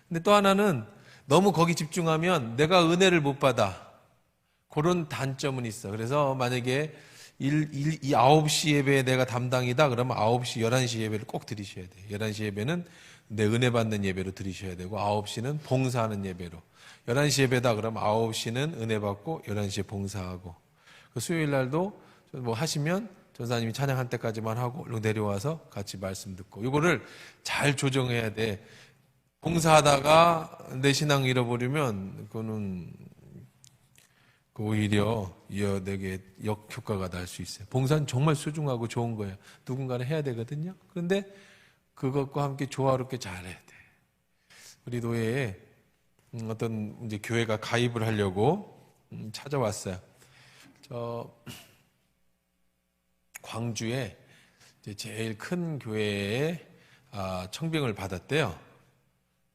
근데 또 하나는 너무 거기 집중하면 내가 은혜를 못 받아. 그런 단점은 있어. 그래서 만약에 이 9시 예배에 내가 담당이다 그러면 9시, 11시 예배를 꼭 드리셔야 돼요. 11시 예배는 내 은혜 받는 예배로 드리셔야 되고 9시는 봉사하는 예배로. 11시 예배다 그러면 9시는 은혜 받고 11시에 봉사하고. 그 수요일 날도 뭐 하시면 전사님이 찬양할 때까지만 하고 내려와서 같이 말씀 듣고. 이거를 잘 조정해야 돼. 봉사하다가 내 신앙 잃어버리면 그거는 오히려 내게 역효과가 날 수 있어요. 봉사는 정말 소중하고 좋은 거예요. 누군가는 해야 되거든요. 그런데 그것과 함께 조화롭게 잘해야 돼. 우리 노예에 어떤 이제 교회가 가입을 하려고 찾아왔어요. 저 광주에 이제 제일 큰 교회에 청빙을 받았대요.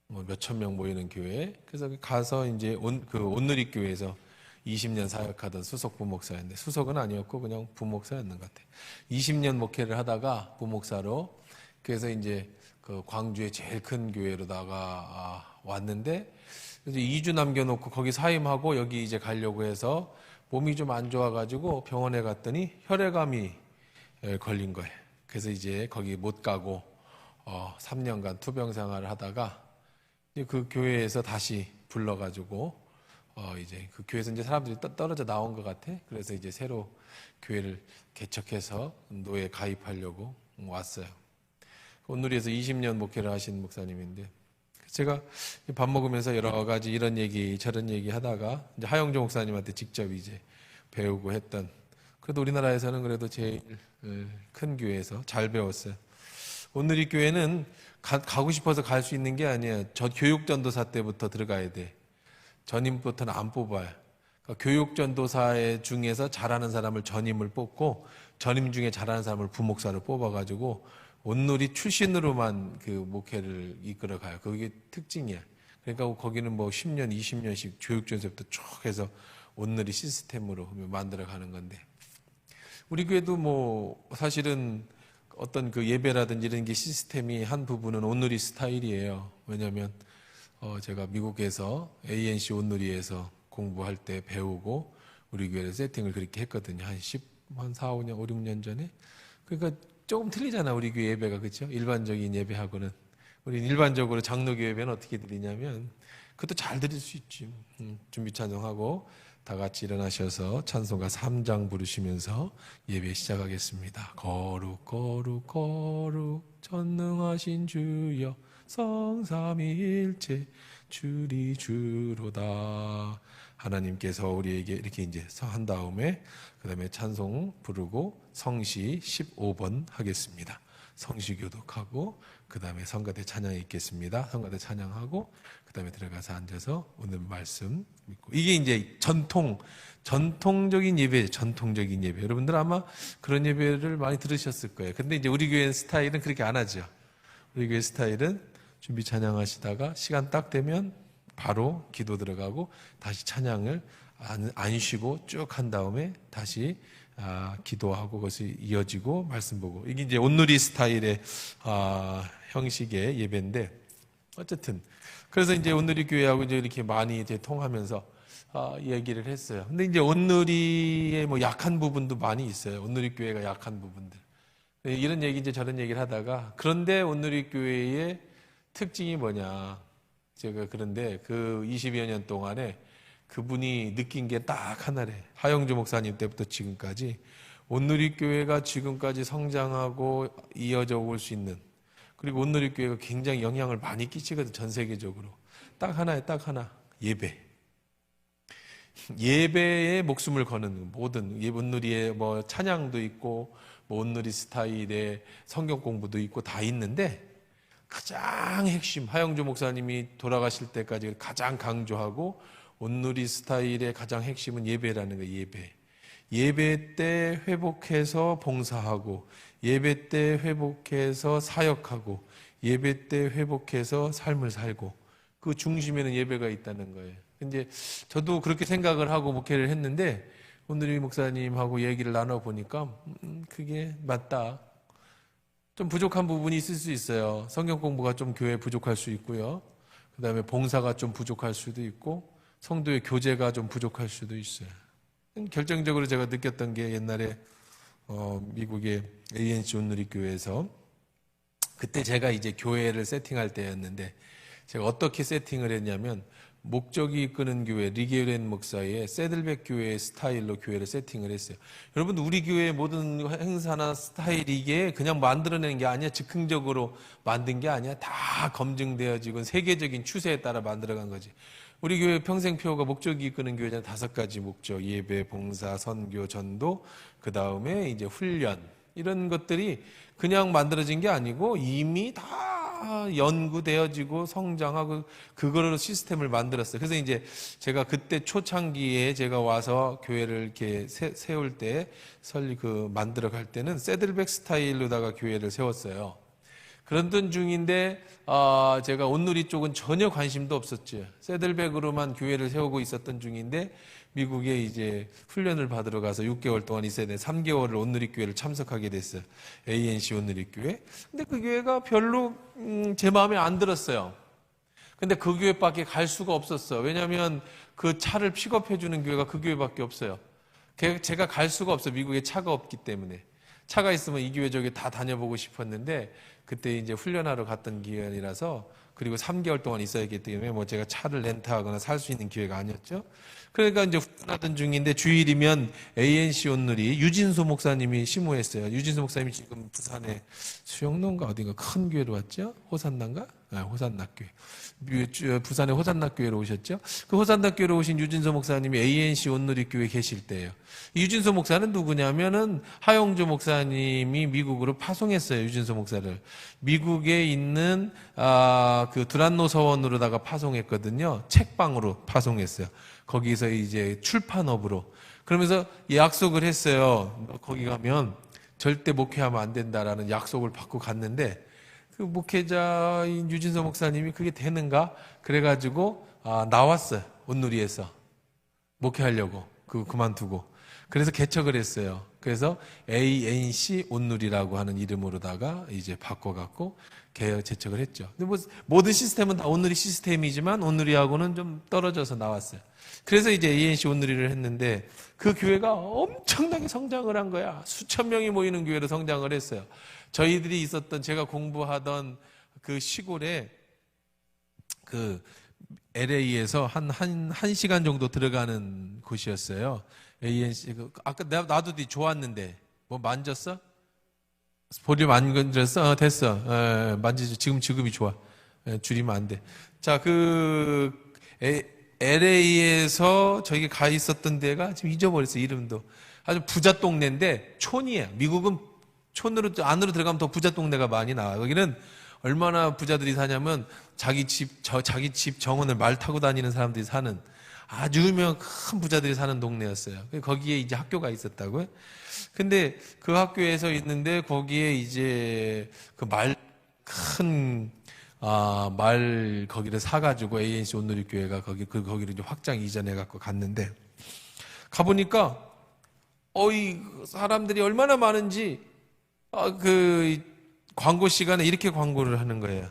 뭐 몇천 명 모이는 교회. 그래서 가서 이제 온누리 교회에서 20년 사역하던 수석 부목사였는데, 수석은 아니었고 그냥 부목사였는 것 같아요. 20년 목회를 하다가 부목사로, 그래서 이제 그 광주의 제일 큰 교회로다가 왔는데, 그래서 2주 남겨놓고 거기 사임하고 여기 이제 가려고 해서 몸이 좀 안 좋아가지고 병원에 갔더니 혈액암이 걸린 거예요. 그래서 이제 거기 못 가고 3년간 투병 생활을 하다가 그 교회에서 다시 불러가지고 이제 그 교회에서 이제 사람들이 떨어져 나온 것 같아. 그래서 이제 새로 교회를 개척해서 노예에 가입하려고 왔어요. 온누리에서 20년 목회를 하신 목사님인데, 제가 밥 먹으면서 여러 가지 이런 얘기 저런 얘기 하다가 이제 하영조 목사님한테 직접 이제 배우고 했던, 그래도 우리나라에서는 그래도 제일 큰 교회에서 잘 배웠어요. 온누리 교회는 가고 싶어서 갈 수 있는 게 아니에요. 저 교육전도사 때부터 들어가야 돼. 전임부터는 안 뽑아요. 그러니까 교육전도사 중에서 잘하는 사람을 전임을 뽑고, 전임 중에 잘하는 사람을 부목사를 뽑아가지고 온누리 출신으로만 그 목회를 이끌어가요. 그게 특징이야. 그러니까 거기는 뭐 10년, 20년씩 교육전서부터 쭉 해서 온누리 시스템으로 만들어가는 건데, 우리 교회도 뭐 사실은 어떤 그 예배라든지 이런 게 시스템이 한 부분은 온누리 스타일이에요. 왜냐하면 제가 미국에서 ANC 온누리에서 공부할 때 배우고 우리 교회를 세팅을 그렇게 했거든요. 한 4, 5년, 5, 6년 전에. 그러니까 조금 틀리잖아, 우리 교회 예배가. 그렇죠? 일반적인 예배하고는. 우리 일반적으로 장로교 예배는 어떻게 드리냐면, 그것도 잘 드릴 수 있지. 준비 찬송하고 다 같이 일어나셔서 찬송가 3장 부르시면서 예배 시작하겠습니다. 거룩 거룩 거룩 전능하신 주여 성삼위일체 주리 주로다. 하나님께서 우리에게 이렇게 이제 한 다음에 그 다음에 찬송 부르고 성시 15번 하겠습니다. 성시 교독하고 그 다음에 성가대 찬양 있겠습니다. 성가대 찬양하고 그 다음에 들어가서 앉아서 오늘 말씀 믿고, 이게 이제 전통적인 예배, 전통적인 예배. 여러분들 아마 그런 예배를 많이 들으셨을 거예요. 근데 이제 우리 교회 스타일은 그렇게 안 하죠. 우리 교회 스타일은 준비 찬양하시다가 시간 딱 되면 바로 기도 들어가고 다시 찬양을 안 쉬고 쭉 한 다음에 다시 기도하고 그것이 이어지고 말씀 보고, 이게 이제 온누리 스타일의 형식의 예배인데, 어쨌든 그래서 이제 온누리 교회하고 이제 이렇게 많이 이제 통하면서 얘기를 했어요. 근데 이제 온누리의 뭐 약한 부분도 많이 있어요. 온누리 교회가 약한 부분들. 이런 얘기 이제 저런 얘기를 하다가, 그런데 온누리 교회의 특징이 뭐냐. 제가 그런데 그 20여 년 동안에 그분이 느낀 게 딱 하나래. 하영주 목사님 때부터 지금까지 온누리 교회가 지금까지 성장하고 이어져 올 수 있는, 그리고 온누리 교회가 굉장히 영향을 많이 끼치거든, 전 세계적으로. 딱 하나에 딱 하나. 예배. 예배에 목숨을 거는 모든 온누리에 뭐 찬양도 있고 뭐 온누리 스타일의 성경 공부도 있고 다 있는데, 가장 핵심, 하영주 목사님이 돌아가실 때까지 가장 강조하고 온누리 스타일의 가장 핵심은 예배라는 거예요. 예배. 예배 때 회복해서 봉사하고, 예배 때 회복해서 사역하고, 예배 때 회복해서 삶을 살고, 그 중심에는 예배가 있다는 거예요. 근데 저도 그렇게 생각을 하고 목회를 했는데, 온누리 목사님하고 얘기를 나눠보니까 그게 맞다. 좀 부족한 부분이 있을 수 있어요. 성경 공부가 좀 교회에 부족할 수 있고요. 그다음에 봉사가 좀 부족할 수도 있고 성도의 교제가 좀 부족할 수도 있어요. 결정적으로 제가 느꼈던 게 옛날에 미국의 ANC 온누리교회에서 그때 제가 이제 교회를 세팅할 때였는데 제가 어떻게 세팅을 했냐면 목적이 이끄는 교회 리게렌 목사의 세들백 교회의 스타일로 교회를 세팅을 했어요. 여러분 우리 교회의 모든 행사나 스타일이 이게 그냥 만들어내는 게 아니야. 즉흥적으로 만든 게 아니야. 다 검증되어지고 세계적인 추세에 따라 만들어간 거지. 우리 교회 평생표가 목적이 이끄는 교회는 5가지 목적, 예배, 봉사, 선교, 전도, 그 다음에 이제 훈련 이런 것들이 그냥 만들어진 게 아니고 이미 다 연구되어지고 성장하고 그거로 시스템을 만들었어요. 그래서 이제 제가 그때 초창기에 제가 와서 교회를 이렇게 세울 때 만들어 갈 때는 세들백 스타일로다가 교회를 세웠어요. 그러던 중인데 제가 온누리 쪽은 전혀 관심도 없었죠. 세들백으로만 교회를 세우고 있었던 중인데 미국에 이제 훈련을 받으러 가서 6개월 동안 있어야 돼. 3개월을 온누리 교회를 참석하게 됐어요. ANC 온누리 교회. 근데 그 교회가 별로 제 마음에 안 들었어요. 근데 그 교회밖에 갈 수가 없었어. 왜냐하면 그 차를 픽업해 주는 교회가 그 교회밖에 없어요. 제가 갈 수가 없어. 미국에 차가 없기 때문에. 차가 있으면 이 교회 저기 다 다녀보고 싶었는데 그때 이제 훈련하러 갔던 기간이라서 그리고 3개월 동안 있어야겠기 때문에 뭐 제가 차를 렌트하거나 살 수 있는 기회가 아니었죠. 그러니까 이제 훈련하던 중인데 주일이면 ANC 온누리 유진수 목사님이 심호했어요. 유진수 목사님이 지금 부산에 수영로인가 어딘가 큰 교회로 왔죠. 호산나인가? 호산나교회. 부산의 호산나교회로 오셨죠. 그 호산나교회로 오신 유진수 목사님이 ANC 온누리 교회에 계실 때예요. 유진수 목사는 누구냐면은 하영주 목사님이 미국으로 파송했어요. 유진수 목사를 미국에 있는 그 두란노 서원으로다가 파송했거든요. 책방으로 파송했어요. 거기서 이제 출판업으로 그러면서 약속을 했어요. 거기 가면 절대 목회하면 안 된다라는 약속을 받고 갔는데 그 목회자인 유진서 목사님이 그게 되는가? 그래가지고 나왔어요. 온누리에서 목회하려고 그만두고 그래서 개척을 했어요. 그래서 ANC 온누리라고 하는 이름으로다가 이제 바꿔갖고 개척을 했죠. 근데 뭐 모든 시스템은 다 온누리 시스템이지만 온누리하고는 좀 떨어져서 나왔어요. 그래서 이제 ANC 온누리를 했는데 그 교회가 엄청나게 성장을 한 거야. 수천 명이 모이는 교회로 성장을 했어요. 저희들이 있었던 제가 공부하던 그 시골에 그 LA에서 한 시간 정도 들어가는 곳이었어요. ANC 아까 나도 좋았는데 뭐 만졌어? 볼륨 안 건드렸어? 됐어. 만지지. 지금 지금이 좋아. 줄이면 안 돼. 자, LA에서 저기 가 있었던 데가 지금 잊어버렸어. 이름도. 아주 부자 동네인데 촌이야. 미국은 촌으로 안으로 들어가면 더 부자 동네가 많이 나와. 여기는 얼마나 부자들이 사냐면 자기 집 정원을 말 타고 다니는 사람들이 사는 아주 유명한 큰 부자들이 사는 동네였어요. 거기에 이제 학교가 있었다고요. 근데 그 학교에서 있는데 거기에 이제 그 말 거기를 사가지고 ANC 온누리 교회가 거기를 이제 확장 이전해갖고 갔는데 가보니까 사람들이 얼마나 많은지 그 광고 시간에 이렇게 광고를 하는 거예요.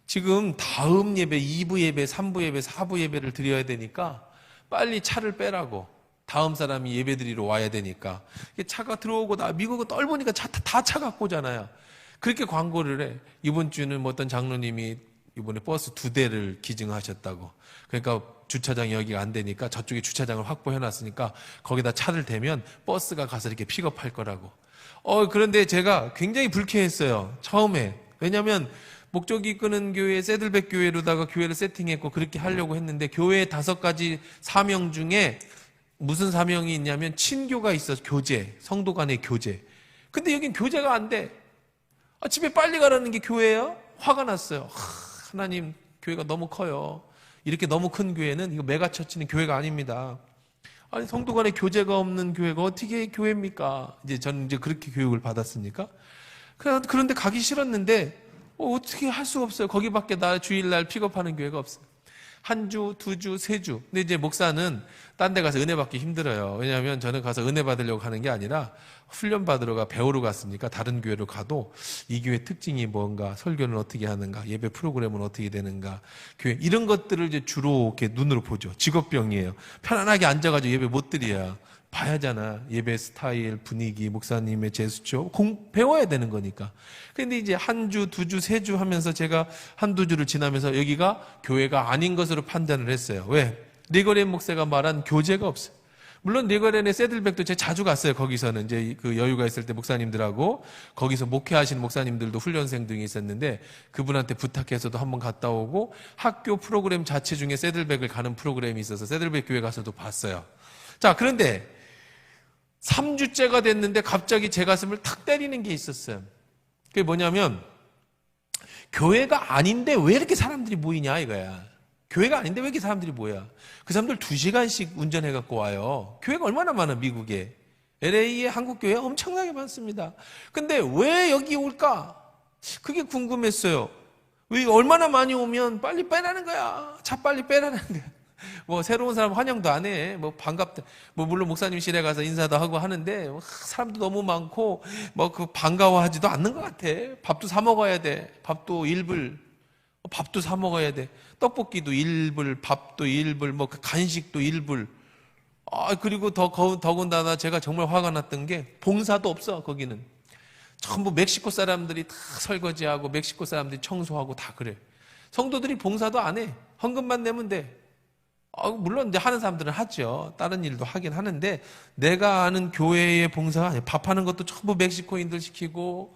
지금 다음 예배, 2부 예배, 3부 예배, 4부 예배를 드려야 되니까 빨리 차를 빼라고. 다음 사람이 예배 드리러 와야 되니까. 차가 들어오고 미국은 떨보니까 다 차 갖고 오잖아요. 그렇게 광고를 해. 이번 주는 뭐 어떤 장로님이 이번에 버스 2대를 기증하셨다고. 그러니까 주차장이 여기가 안 되니까 저쪽에 주차장을 확보해놨으니까 거기다 차를 대면 버스가 가서 이렇게 픽업할 거라고. 그런데 제가 굉장히 불쾌했어요. 처음에. 왜냐면 목적이 이끄는 교회 세들백 교회로다가 교회를 세팅했고 그렇게 하려고 했는데 교회의 5가지 사명 중에 무슨 사명이 있냐면 친교가 있어. 교제. 성도 간의 교제. 근데 여긴 교제가 안 돼. 집에 빨리 가라는 게 교회예요? 화가 났어요. 하나님, 교회가 너무 커요. 이렇게 너무 큰 교회는 이거 메가처치는 교회가 아닙니다. 아니 성도 간에 교제가 없는 교회가 어떻게 교회입니까? 저는 그렇게 교육을 받았으니까. 그런데 가기 싫었는데 어떻게 할 수가 없어요. 거기밖에 주일날 픽업하는 교회가 없어요. 한 주, 두 주, 세 주. 근데 이제 목사는 딴 데 가서 은혜 받기 힘들어요. 왜냐하면 저는 가서 은혜 받으려고 가는 게 아니라 훈련 받으러 배우러 갔으니까 다른 교회로 가도 이 교회 특징이 뭔가, 설교는 어떻게 하는가, 예배 프로그램은 어떻게 되는가, 교회 이런 것들을 이제 주로 이렇게 눈으로 보죠. 직업병이에요. 편안하게 앉아가지고 예배 못 드려야 봐야잖아. 예배 스타일, 분위기, 목사님의 제스처 배워야 되는 거니까. 근데 이제 한 주, 두 주, 세 주 하면서 제가 한두 주를 지나면서 여기가 교회가 아닌 것으로 판단을 했어요. 왜? 리거렌 목사가 말한 교제가 없어요. 물론 리거렌의 새들백도 제가 자주 갔어요. 거기서는 이제 그 여유가 있을 때 목사님들하고 거기서 목회하시는 목사님들도 훈련생 등이 있었는데 그분한테 부탁해서도 한번 갔다 오고, 학교 프로그램 자체 중에 새들백을 가는 프로그램이 있어서 새들백 교회 가서도 봤어요. 자, 그런데 3주째가 됐는데 갑자기 제 가슴을 탁 때리는 게 있었어요. 그게 뭐냐면, 교회가 아닌데 왜 이렇게 사람들이 모이냐 이거야. 교회가 아닌데 왜 이렇게 사람들이 모여? 그 사람들 2시간씩 운전해갖고 와요. 교회가 얼마나 많아, 미국에. LA에 한국 교회 엄청나게 많습니다. 근데 왜 여기 올까? 그게 궁금했어요. 왜 얼마나 많이 오면 빨리 빼라는 거야. 차 빨리 빼라는 거야. 뭐 새로운 사람 환영도 안 해. 뭐 반갑다. 뭐 물론 목사님실에 가서 인사도 하고 하는데 사람도 너무 많고 뭐 그 반가워하지도 않는 것 같아. 밥도 사 먹어야 돼. 밥도 1불. 밥도 사 먹어야 돼. 떡볶이도 1불, 밥도 1불, 뭐 간식도 1불. 그리고 더군다나 제가 정말 화가 났던 게 봉사도 없어. 거기는 전부 멕시코 사람들이 다 설거지하고 멕시코 사람들이 청소하고 다 그래. 성도들이 봉사도 안 해. 헌금만 내면 돼. 물론 이제 하는 사람들은 하죠. 다른 일도 하긴 하는데, 내가 아는 교회의 봉사가 아니에요. 밥하는 것도 전부 멕시코인들 시키고,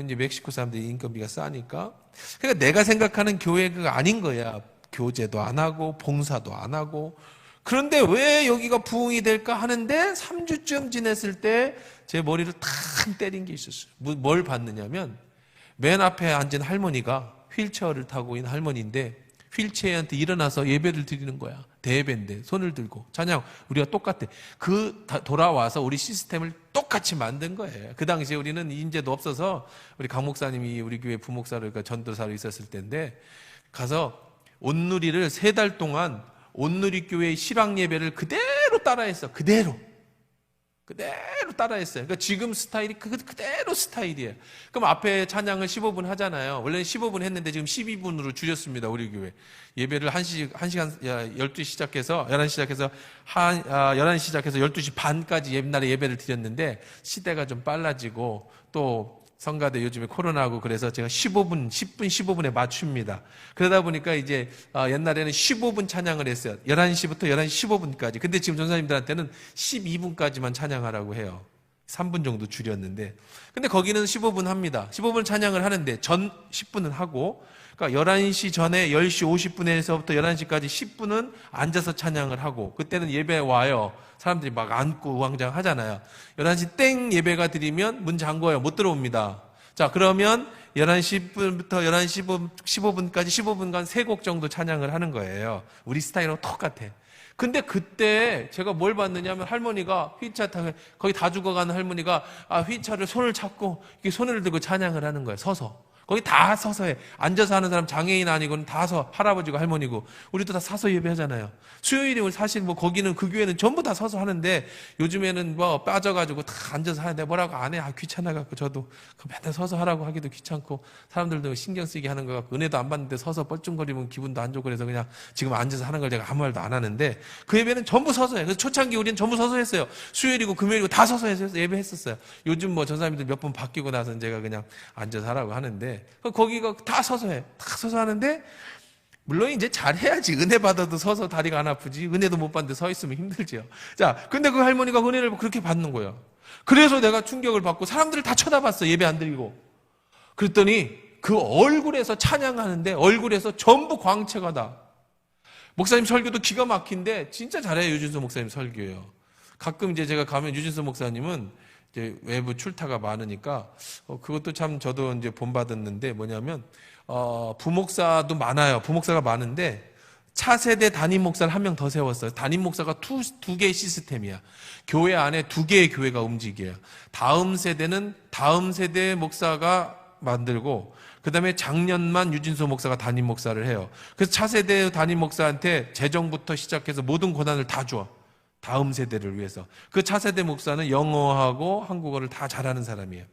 이제 멕시코 사람들이 인건비가 싸니까. 그러니까 내가 생각하는 교회가 아닌 거야. 교제도 안 하고 봉사도 안 하고. 그런데 왜 여기가 부흥이 될까 하는데 3주쯤 지냈을 때 제 머리를 탁 때린 게 있었어요. 뭘 봤느냐면, 맨 앞에 앉은 할머니가 휠체어를 타고 있는 할머니인데 휠체어한테 일어나서 예배를 드리는 거야. 대예배인데 손을 들고 찬양, 우리가 똑같아. 돌아와서 우리 시스템을 똑같이 만든 거예요. 그 당시에 우리는 인재도 없어서, 우리 강 목사님이 우리 교회 부목사로, 그러니까 전도사로 있었을 때인데, 가서 온누리를 3달 동안 온누리 교회의 실황 예배를 그대로 따라했어. 그대로 따라했어요. 그러니까 지금 스타일이 그대로 스타일이에요. 그럼 앞에 찬양을 15분 하잖아요. 원래는 15분 했는데 지금 12분으로 줄였습니다. 우리 교회. 예배를 1시간, 12시 시작해서, 11시 시작해서, 11시 시작해서 12시 반까지 옛날에 예배를 드렸는데, 시대가 좀 빨라지고, 또 성가대 요즘에 코로나하고 그래서 제가 10분 15분에 맞춥니다. 그러다 보니까 이제 옛날에는 15분 찬양을 했어요. 11시부터 11시 15분까지. 근데 지금 전사님들한테는 12분까지만 찬양하라고 해요. 3분 정도 줄였는데. 근데 거기는 15분 합니다. 15분 찬양을 하는데 전 10분은 하고, 그러니까 11시 전에 10시 50분에서부터 11시까지 10분은 앉아서 찬양을 하고, 그때는 예배 와요. 사람들이 막 앉고 우왕좌왕 하잖아요. 11시 땡 예배가 드리면 문 잠궈요. 못 들어옵니다. 자, 그러면 11시 10분부터 11시 15분까지 15분간 3곡 정도 찬양을 하는 거예요. 우리 스타일하고 똑같아. 근데 그때 제가 뭘 봤느냐 하면, 할머니가 휘차 타고, 거기 다 죽어가는 할머니가 휘차를 손을 잡고 이렇게 손을 들고 찬양을 하는 거예요. 서서. 거기 다 서서 해. 앉아서 하는 사람 장애인 아니고는 다 할아버지고 할머니고, 우리도 다 서서 예배하잖아요. 수요일에 사실 뭐 거기는 그 교회는 전부 다 서서 하는데, 요즘에는 뭐 빠져가지고 다 앉아서 하는데 뭐라고 안 해. 귀찮아갖고 저도 맨날 서서 하라고 하기도 귀찮고, 사람들도 신경 쓰게 하는 것 같고, 은혜도 안 받는데 서서 뻘쭘거리면 기분도 안 좋고, 그래서 그냥 지금 앉아서 하는 걸 제가 아무 말도 안 하는데, 그 예배는 전부 서서 해요. 그래서 초창기 우리는 전부 서서 했어요. 수요일이고 금요일이고 다 서서 예배했었어요. 요즘 뭐 전사님들 몇 번 바뀌고 나서는 제가 그냥 앉아서 하라고 하는데, 거기가 다 서서 해. 다 서서 하는데, 물론 이제 잘해야지. 은혜 받아도 서서 다리가 안 아프지. 은혜도 못 받는데 서 있으면 힘들지요. 자, 근데 그 할머니가 은혜를 그렇게 받는 거예요. 그래서 내가 충격을 받고 사람들을 다 쳐다봤어. 예배 안 드리고. 그랬더니 그 얼굴에서 찬양하는데 얼굴에서 전부 광채가 나. 목사님 설교도 기가 막힌데 진짜 잘해요. 유진수 목사님 설교예요. 가끔 이제 제가 가면 유진수 목사님은 이제 외부 출타가 많으니까 그것도 참 저도 이제 본받았는데, 뭐냐면 부목사도 많아요. 부목사가 많은데 차세대 담임 목사를 한 명 더 세웠어요. 담임 목사가 두 개의 시스템이야. 교회 안에 2개의 교회가 움직여요. 다음 세대는 다음 세대 목사가 만들고, 그 다음에 작년만 유진수 목사가 담임 목사를 해요. 그래서 차세대 담임 목사한테 재정부터 시작해서 모든 권한을 다 줘. 다음 세대를 위해서. 그 차세대 목사는 영어하고 한국어를 다 잘하는 사람이에요.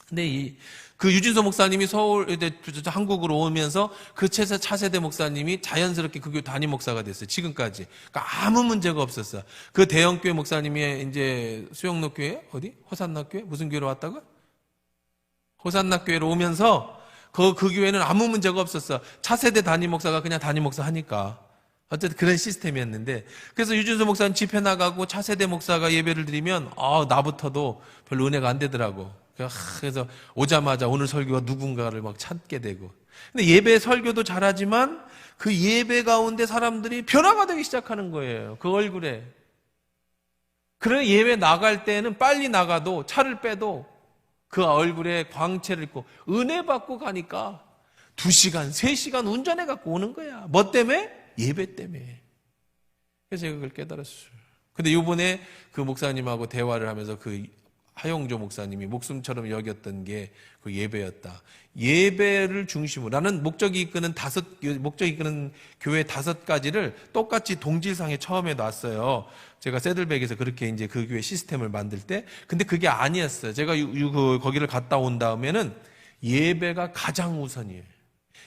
근데 그 유진수 목사님이 한국으로 오면서 그 차세대 목사님이 자연스럽게 그 교회 담임 목사가 됐어요. 지금까지. 그러니까 아무 문제가 없었어. 그 대형교회 목사님이 이제 수영로 교회? 어디? 호산나 교회? 무슨 교회로 왔다고? 호산나 교회로 오면서 그 교회는 아무 문제가 없었어. 차세대 담임 목사가 그냥 담임 목사 하니까. 어쨌든 그런 시스템이었는데, 그래서 유진수 목사는 집회 나가고 차세대 목사가 예배를 드리면 나부터도 별로 은혜가 안 되더라고. 그래서 오자마자 오늘 설교가 누군가를 막 찾게 되고. 근데 예배 설교도 잘하지만 그 예배 가운데 사람들이 변화가 되기 시작하는 거예요. 그 얼굴에. 그래 예배 나갈 때는 빨리 나가도 차를 빼도 그 얼굴에 광채를 입고 은혜 받고 가니까 2시간, 3시간 운전해 갖고 오는 거야. 뭐 때문에? 예배 때문에. 그래서 제가 그걸 깨달았어요. 근데 이번에 그 목사님하고 대화를 하면서 그 하용조 목사님이 목숨처럼 여겼던 게 그 예배였다. 예배를 중심으로 나는 목적이 이끄는 교회 5가지를 똑같이 동질상에 처음에 놨어요. 제가 새들백에서 그렇게 이제 그 교회 시스템을 만들 때, 근데 그게 아니었어요. 제가 거기를 갔다 온 다음에는 예배가 가장 우선이에요.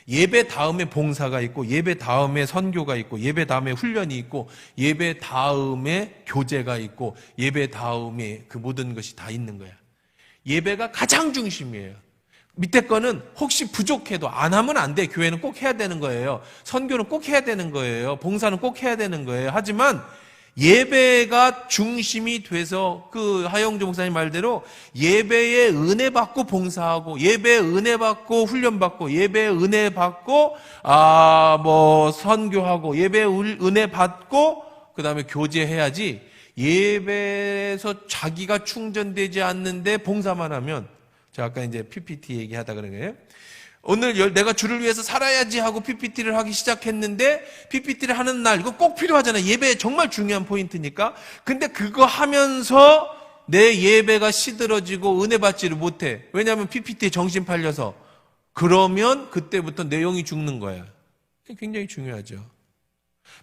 예배 다음에 봉사가 있고, 예배 다음에 선교가 있고, 예배 다음에 훈련이 있고, 예배 다음에 교제가 있고, 예배 다음에 그 모든 것이 다 있는 거야. 예배가 가장 중심이에요. 밑에 거는 혹시 부족해도 안 하면 안 돼. 교회는 꼭 해야 되는 거예요. 선교는 꼭 해야 되는 거예요. 봉사는 꼭 해야 되는 거예요. 하지만 예배가 중심이 돼서 그 하영조 목사님 말대로 예배에 은혜 받고 봉사하고, 예배에 은혜 받고 훈련 받고, 예배에 은혜 받고 선교하고, 예배에 은혜 받고 그다음에 교제해야지, 예배에서 자기가 충전되지 않는데 봉사만 하면, 제가 아까 이제 PPT 얘기하다 그런 거예요. 오늘 내가 주를 위해서 살아야지 하고 PPT를 하기 시작했는데, PPT를 하는 날, 이거 꼭 필요하잖아요. 예배 정말 중요한 포인트니까. 근데 그거 하면서 내 예배가 시들어지고 은혜 받지를 못해. 왜냐하면 PPT에 정신 팔려서. 그러면 그때부터 내용이 죽는 거야. 굉장히 중요하죠.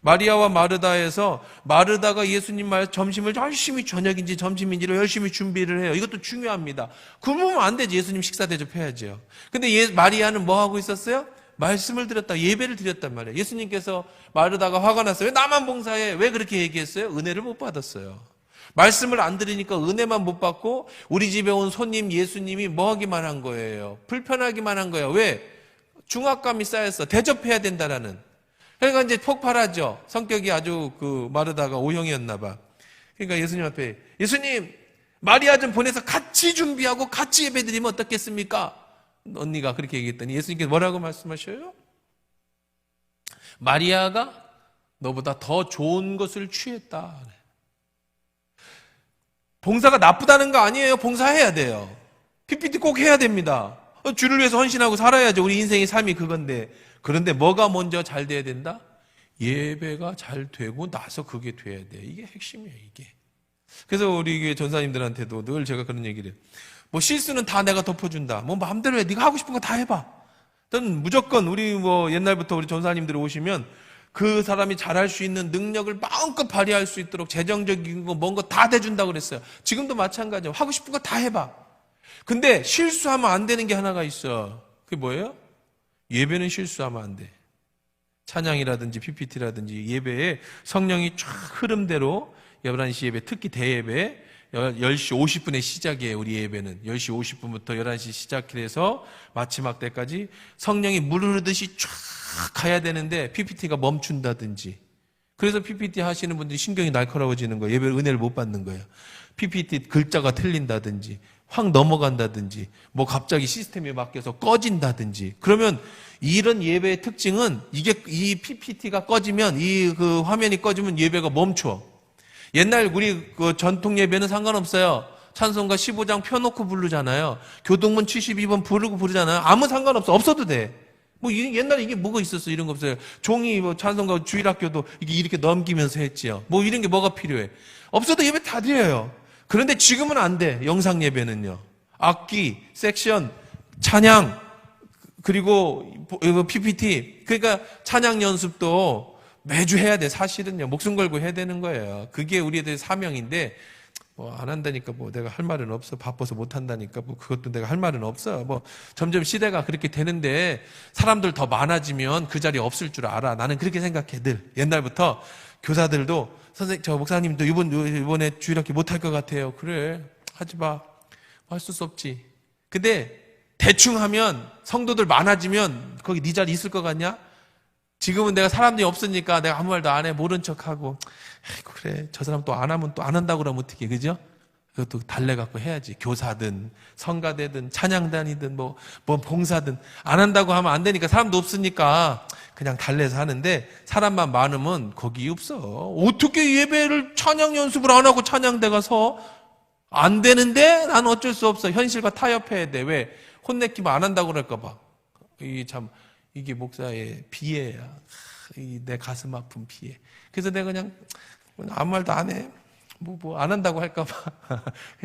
마리아와 마르다에서 마르다가 예수님 말 점심을 열심히, 저녁인지 점심인지를 열심히 준비를 해요. 이것도 중요합니다. 그러면 안 되지. 예수님 식사 대접해야죠. 근데 마리아는 뭐 하고 있었어요? 말씀을 드렸다, 예배를 드렸단 말이에요. 예수님께서 마르다가 화가 났어요. 왜 나만 봉사해? 왜 그렇게 얘기했어요? 은혜를 못 받았어요. 말씀을 안 들으니까 은혜만 못 받고, 우리 집에 온 손님 예수님이 뭐 하기만 한 거예요? 불편하기만 한 거예요. 왜? 중압감이 쌓였어. 대접해야 된다라는. 그러니까 이제 폭발하죠. 성격이 아주 마르다가 O형이었나 봐. 그러니까 예수님 앞에, 예수님, 마리아 좀 보내서 같이 준비하고 같이 예배드리면 어떻겠습니까? 언니가 그렇게 얘기했더니 예수님께서 뭐라고 말씀하셔요? 마리아가 너보다 더 좋은 것을 취했다. 봉사가 나쁘다는 거 아니에요. 봉사해야 돼요. PPT 꼭 해야 됩니다. 주를 위해서 헌신하고 살아야죠. 우리 인생의 삶이 그건데. 그런데 뭐가 먼저 잘 돼야 된다? 예배가 잘 되고 나서 그게 돼야 돼. 이게 핵심이에요, 이게. 그래서 우리 교회 전사님들한테도 늘 제가 그런 얘기를 해요. 뭐 실수는 다 내가 덮어준다. 뭐 마음대로 해. 네가 하고 싶은 거 다 해봐. 저는 무조건 우리 옛날부터 우리 전사님들 오시면 그 사람이 잘할 수 있는 능력을 마음껏 발휘할 수 있도록 재정적인 거, 뭔 거 다 대준다고 그랬어요. 지금도 마찬가지예요. 하고 싶은 거 다 해봐. 근데 실수하면 안 되는 게 하나가 있어. 그게 뭐예요? 예배는 실수하면 안 돼. 찬양이라든지 PPT라든지 예배에 성령이 쫙 흐름대로 11시 예배, 특히 대예배 10시 50분에 시작이에요. 우리 예배는 10시 50분부터 11시 시작해서 마지막 때까지 성령이 물 흐르듯이 쫙 가야 되는데 PPT가 멈춘다든지, 그래서 PPT 하시는 분들이 신경이 날카로워지는 거예요. 예배 은혜를 못 받는 거예요. PPT 글자가 틀린다든지 확 넘어간다든지, 뭐 갑자기 시스템이 바뀌어서 꺼진다든지. 그러면 이런 예배의 특징은, 이 PPT가 꺼지면, 그 화면이 꺼지면 예배가 멈춰. 옛날 우리 전통 예배는 상관없어요. 찬송가 15장 펴놓고 부르잖아요. 교동문 72번 부르잖아요. 아무 상관없어. 없어도 돼. 옛날에 이게 뭐가 있었어? 이런 거 없어요. 종이 찬송가 주일학교도 이렇게 넘기면서 했지요. 이런 게 뭐가 필요해? 없어도 예배 다 드려요. 그런데 지금은 안 돼. 영상 예배는요. 악기, 섹션, 찬양, 그리고 PPT, 그러니까 찬양 연습도 매주 해야 돼. 사실은요, 목숨 걸고 해야 되는 거예요. 그게 우리의 사명인데, 뭐 안 한다니까 뭐 내가 할 말은 없어. 바빠서 못 한다니까 뭐 그것도 내가 할 말은 없어. 뭐 점점 시대가 그렇게 되는데 사람들 더 많아지면 그 자리에 없을 줄 알아. 나는 그렇게 생각해. 늘 옛날부터 교사들도 선생님, 저 목사님도 이번에 주일학교 못 할 것 같아요. 그래, 하지 마. 할 수 없지. 근데 대충 하면 성도들 많아지면 거기 네 자리 있을 것 같냐? 지금은 내가 사람들이 없으니까 내가 아무 말도 안 해. 모른 척하고. 아이고, 그래. 저 사람 또 안 하면 또 안 한다고 그러면 어떡해. 그죠? 그것도 달래갖고 해야지. 교사든, 성가대든, 찬양단이든, 뭐 봉사든. 안 한다고 하면 안 되니까 사람도 없으니까 그냥 달래서 하는데 사람만 많으면 거기 없어. 어떻게 예배를 찬양 연습을 안 하고 찬양대 가서 안 되는데 나는 어쩔 수 없어. 현실과 타협해야 돼. 왜? 혼내키면 안 한다고 그럴까봐. 이게 목사의 비애야. 내 가슴 아픈 비애. 그래서 내가 그냥 아무 말도 안 해. 뭐 안 한다고 할까봐.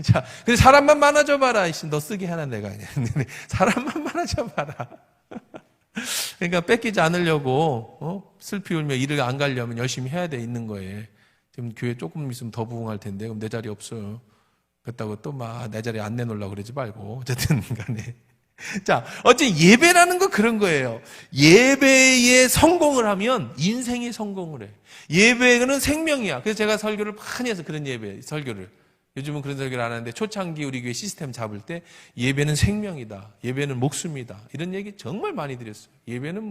자, 그래서 사람만 많아져 봐라. 너 쓰게 하나 내가. 사람만 많아져 봐라. 그러니까 뺏기지 않으려고 슬피 울며 일을 안 가려면 열심히 해야 돼 있는 거예요. 지금 교회 조금 있으면 더 부흥할 텐데 그럼 내 자리 없어요. 그렇다고 또 막 내 자리 안 내놓으려고 그러지 말고 어쨌든 간에. 자, 어째 예배라는 거 그런 거예요. 예배에 성공을 하면 인생이 성공을 해. 예배는 생명이야. 그래서 제가 설교를 많이 해서 그런 설교를. 요즘은 그런 설교를 안 하는데 초창기 우리 교회 시스템 잡을 때 예배는 생명이다. 예배는 목숨이다. 이런 얘기 정말 많이 드렸어요. 예배는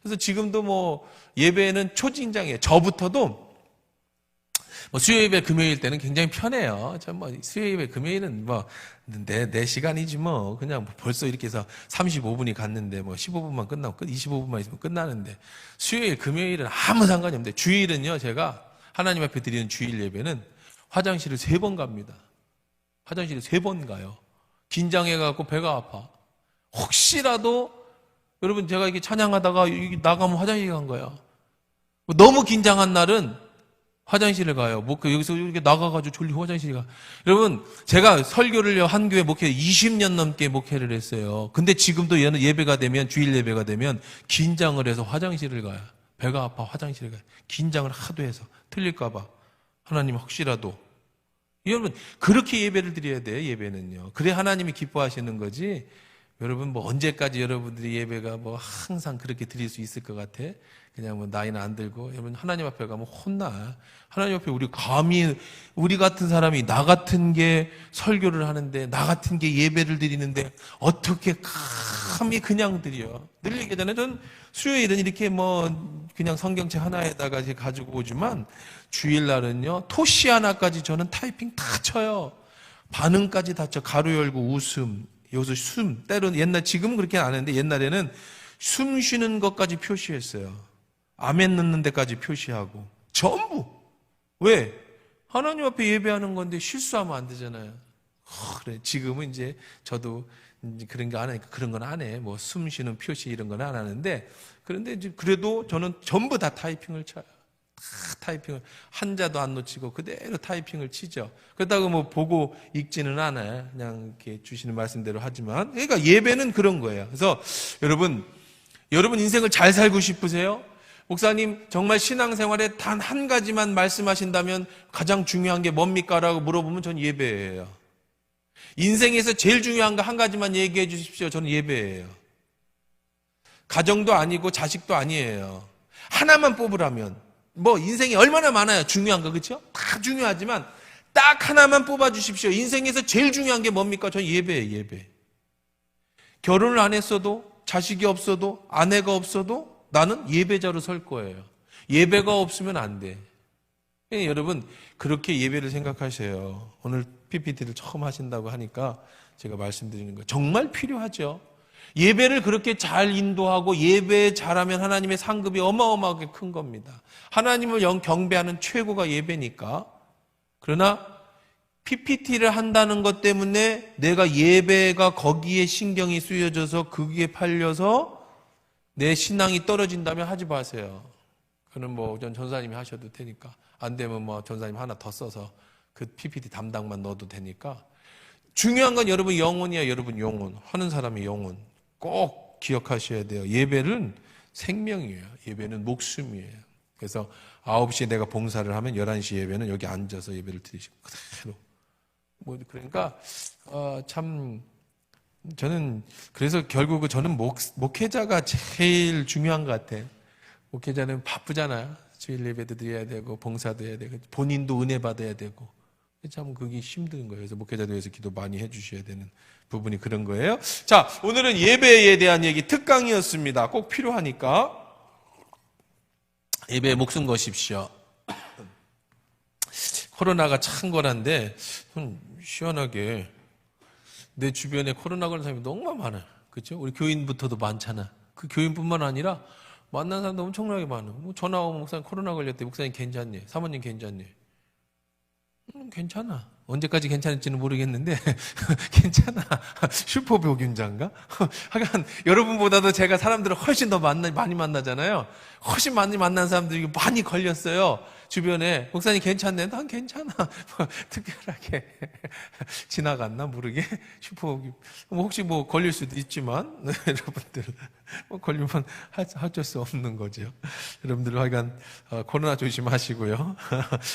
그래서 지금도 예배는 초진장이에요. 저부터도 수요예배 금요일 때는 굉장히 편해요. 수요예배 금요일은 내 시간이지 그냥 벌써 이렇게 해서 35분이 갔는데 15분만 끝나고 25분만 있으면 끝나는데 수요일 금요일은 아무 상관이 없는데 주일은요, 제가 하나님 앞에 드리는 주일 예배는 화장실을 3번 갑니다. 화장실을 3번 가요. 긴장해갖고 배가 아파. 혹시라도 여러분 제가 이렇게 찬양하다가 나가면 화장실 간 거야. 너무 긴장한 날은 화장실을 가요. 여기서 이렇게 나가가지고 졸리 화장실에 가. 여러분, 제가 설교를 한 교회 20년 넘게 목회를 했어요. 근데 지금도 얘는 예배가 되면, 주일 예배가 되면 긴장을 해서 화장실을 가요. 배가 아파 화장실에 가요. 긴장을 하도 해서. 틀릴까봐. 하나님 혹시라도. 여러분, 그렇게 예배를 드려야 돼요, 예배는요. 그래 하나님이 기뻐하시는 거지. 여러분, 언제까지 여러분들이 예배가 항상 그렇게 드릴 수 있을 것 같아? 그냥 나이는 안 들고. 여러분, 하나님 앞에 가면 혼나. 하나님 앞에 우리 같은 사람이 나 같은 게 설교를 하는데, 나 같은 게 예배를 드리는데, 어떻게 감히 그냥 드려. 늘 얘기하잖아요. 전 수요일은 이렇게 그냥 성경책 하나에다가 가지고 오지만, 주일날은요, 토시 하나까지 저는 타이핑 다 쳐요. 반응까지 다 쳐. 가로 열고 웃음. 여기서 때로는 지금은 그렇게 안 하는데 옛날에는 숨 쉬는 것까지 표시했어요. 아멘 넣는 데까지 표시하고. 전부. 왜? 하나님 앞에 예배하는 건데 실수하면 안 되잖아요. 그래. 지금은 이제 저도 이제 그런 거 안 하니까 그런 건 안 해. 숨 쉬는 표시 이런 건 안 하는데, 그런데 이제 그래도 저는 전부 다 타이핑을 쳐요. 타이핑을 한자도 안 놓치고 그대로 타이핑을 치죠. 그렇다고 보고 읽지는 않아요. 그냥 이렇게 주시는 말씀대로 하지만, 그러니까 예배는 그런 거예요. 그래서 여러분 인생을 잘 살고 싶으세요? 목사님 정말 신앙생활에 단 한 가지만 말씀하신다면 가장 중요한 게 뭡니까? 라고 물어보면 전 예배예요. 인생에서 제일 중요한 거 한 가지만 얘기해 주십시오. 저는 예배예요. 가정도 아니고 자식도 아니에요. 하나만 뽑으라면 인생이 얼마나 많아요. 중요한 거, 그렇죠? 다 중요하지만 딱 하나만 뽑아 주십시오. 인생에서 제일 중요한 게 뭡니까? 전 예배예요, 예배. 결혼을 안 했어도, 자식이 없어도, 아내가 없어도 나는 예배자로 설 거예요. 예배가 없으면 안 돼. 여러분, 그렇게 예배를 생각하세요. 오늘 PPT를 처음 하신다고 하니까 제가 말씀드리는 거 정말 필요하죠. 예배를 그렇게 잘 인도하고 예배 잘하면 하나님의 상급이 어마어마하게 큰 겁니다. 하나님을 경배하는 최고가 예배니까. 그러나 PPT를 한다는 것 때문에 내가 예배가 거기에 신경이 쓰여져서 그게 팔려서 내 신앙이 떨어진다면 하지 마세요. 그는 전 전사님이 하셔도 되니까. 안 되면 전사님 하나 더 써서 그 PPT 담당만 넣어도 되니까. 중요한 건 여러분 영혼이야. 여러분 영혼. 하는 사람이 영혼. 꼭 기억하셔야 돼요. 예배는 생명이에요. 예배는 목숨이에요. 그래서 9시에 내가 봉사를 하면 11시 예배는 여기 앉아서 예배를 드리시고 그대로. 그러니까 참 저는 그래서 결국 저는 목회자가 제일 중요한 것 같아요. 목회자는 바쁘잖아요. 주일 예배도 드려야 되고 봉사도 해야 되고 본인도 은혜 받아야 되고 참 그게 힘든 거예요. 그래서 목회자도 위해서 기도 많이 해주셔야 되는 부분이 그런 거예요. 자, 오늘은 예배에 대한 얘기 특강이었습니다. 꼭 필요하니까 예배에 목숨 거십시오. 코로나가 참 거란데 시원하게 내 주변에 코로나 걸린 사람이 너무 많아요. 그렇죠? 우리 교인부터도 많잖아. 그 교인뿐만 아니라 만난 사람도 엄청나게 많아. 전화 오면 목사님 코로나 걸렸대. 목사님 괜찮니? 사모님 괜찮니? 괜찮아. 언제까지 괜찮을지는 모르겠는데 괜찮아. 슈퍼병균자인가? 하여간 여러분보다도 제가 사람들을 훨씬 더 많이 만나잖아요. 훨씬 많이 만난 사람들이 많이 걸렸어요. 주변에 목사님 괜찮네? 난 괜찮아. 특별하게 지나갔나 모르게 슈퍼병균. 혹시 걸릴 수도 있지만 여러분들 걸리면 어쩔 수 없는 거죠. 여러분들 하여간 코로나 조심하시고요.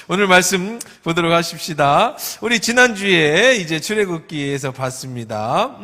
오늘 말씀 보도록 하십시다. 우리 지난주에 이제 출애굽기에서 봤습니다.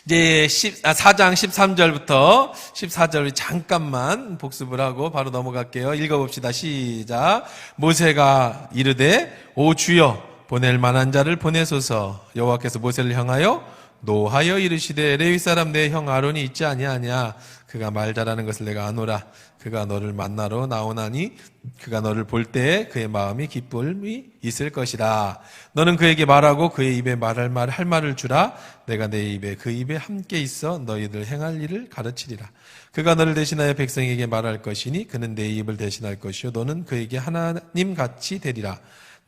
이제 4장 13절부터 14절 잠깐만 복습을 하고 바로 넘어갈게요. 읽어봅시다. 시작. 모세가 이르되 오 주여 보낼 만한 자를 보내소서. 여호와께서 모세를 향하여 노하여 이르시되 레위 사람 내 형 아론이 있지 아니하냐. 그가 말 잘하는 것을 내가 아노라. 그가 너를 만나러 나오나니 그가 너를 볼 때에 그의 마음이 기쁨이 있을 것이라. 너는 그에게 말하고 그의 입에 할 말을 주라. 내가 내 입에 그 입에 함께 있어 너희들 행할 일을 가르치리라. 그가 너를 대신하여 백성에게 말할 것이니 그는 내 입을 대신할 것이요 너는 그에게 하나님 같이 되리라.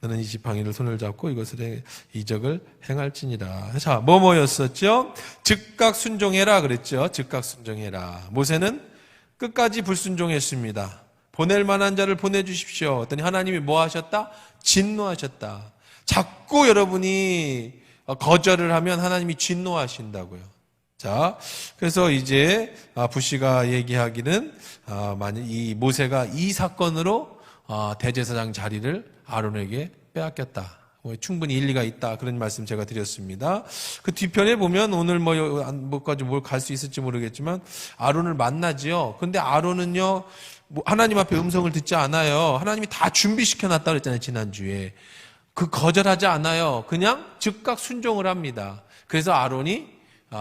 너는 이 지팡이를 손을 잡고 이것을 이적을 행할지니라. 자, 뭐였었죠? 즉각 순종해라 그랬죠. 즉각 순종해라. 모세는 끝까지 불순종했습니다. 보낼 만한 자를 보내주십시오. 했더니 하나님이 뭐 하셨다? 진노하셨다. 자꾸 여러분이 거절을 하면 하나님이 진노하신다고요. 자, 그래서 이제 부시가 얘기하기는 만약 이 모세가 이 사건으로 대제사장 자리를 아론에게 빼앗겼다. 충분히 일리가 있다. 그런 말씀 제가 드렸습니다. 그 뒤편에 보면 오늘 뭐까지 뭘 갈 수 있을지 모르겠지만 아론을 만나지요. 근데 아론은요, 하나님 앞에 음성을 듣지 않아요. 하나님이 다 준비시켜 놨다 그랬잖아요. 지난주에. 거절하지 않아요. 그냥 즉각 순종을 합니다. 그래서 아론이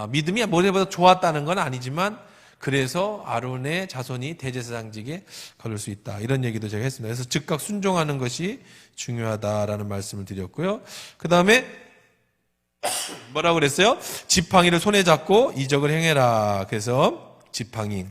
믿음이 모세보다 좋았다는 건 아니지만 그래서 아론의 자손이 대제사장직에 걸을 수 있다. 이런 얘기도 제가 했습니다. 그래서 즉각 순종하는 것이 중요하다라는 말씀을 드렸고요. 그 다음에 뭐라고 그랬어요? 지팡이를 손에 잡고 이적을 행해라. 그래서 지팡이.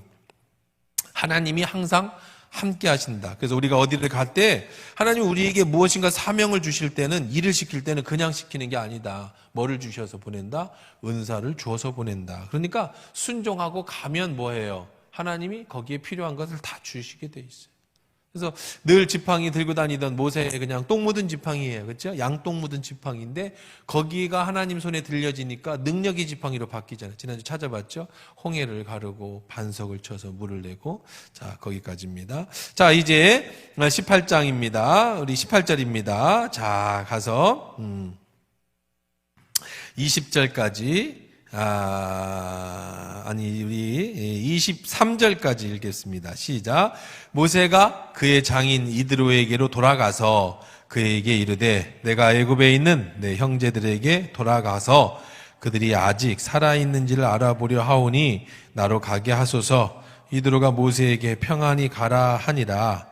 하나님이 항상 함께 하신다. 그래서 우리가 어디를 갈 때 하나님 우리에게 무엇인가 사명을 주실 때는 일을 시킬 때는 그냥 시키는 게 아니다. 뭐를 주셔서 보낸다? 은사를 주어서 보낸다. 그러니까 순종하고 가면 뭐예요? 하나님이 거기에 필요한 것을 다 주시게 돼 있어요. 그래서 늘 지팡이 들고 다니던 모세의 그냥 똥 묻은 지팡이에요. 그렇죠? 양똥 묻은 지팡이인데 거기가 하나님 손에 들려지니까 능력의 지팡이로 바뀌잖아요. 지난주 찾아봤죠? 홍해를 가르고 반석을 쳐서 물을 내고. 자, 거기까지입니다. 자, 이제 18장입니다. 우리 18절입니다. 자, 가서 20절까지 우리 23절까지 읽겠습니다. 시작. 모세가 그의 장인 이드로에게로 돌아가서 그에게 이르되 내가 애굽에 있는 내 형제들에게 돌아가서 그들이 아직 살아있는지를 알아보려 하오니 나로 가게 하소서. 이드로가 모세에게 평안히 가라 하니라.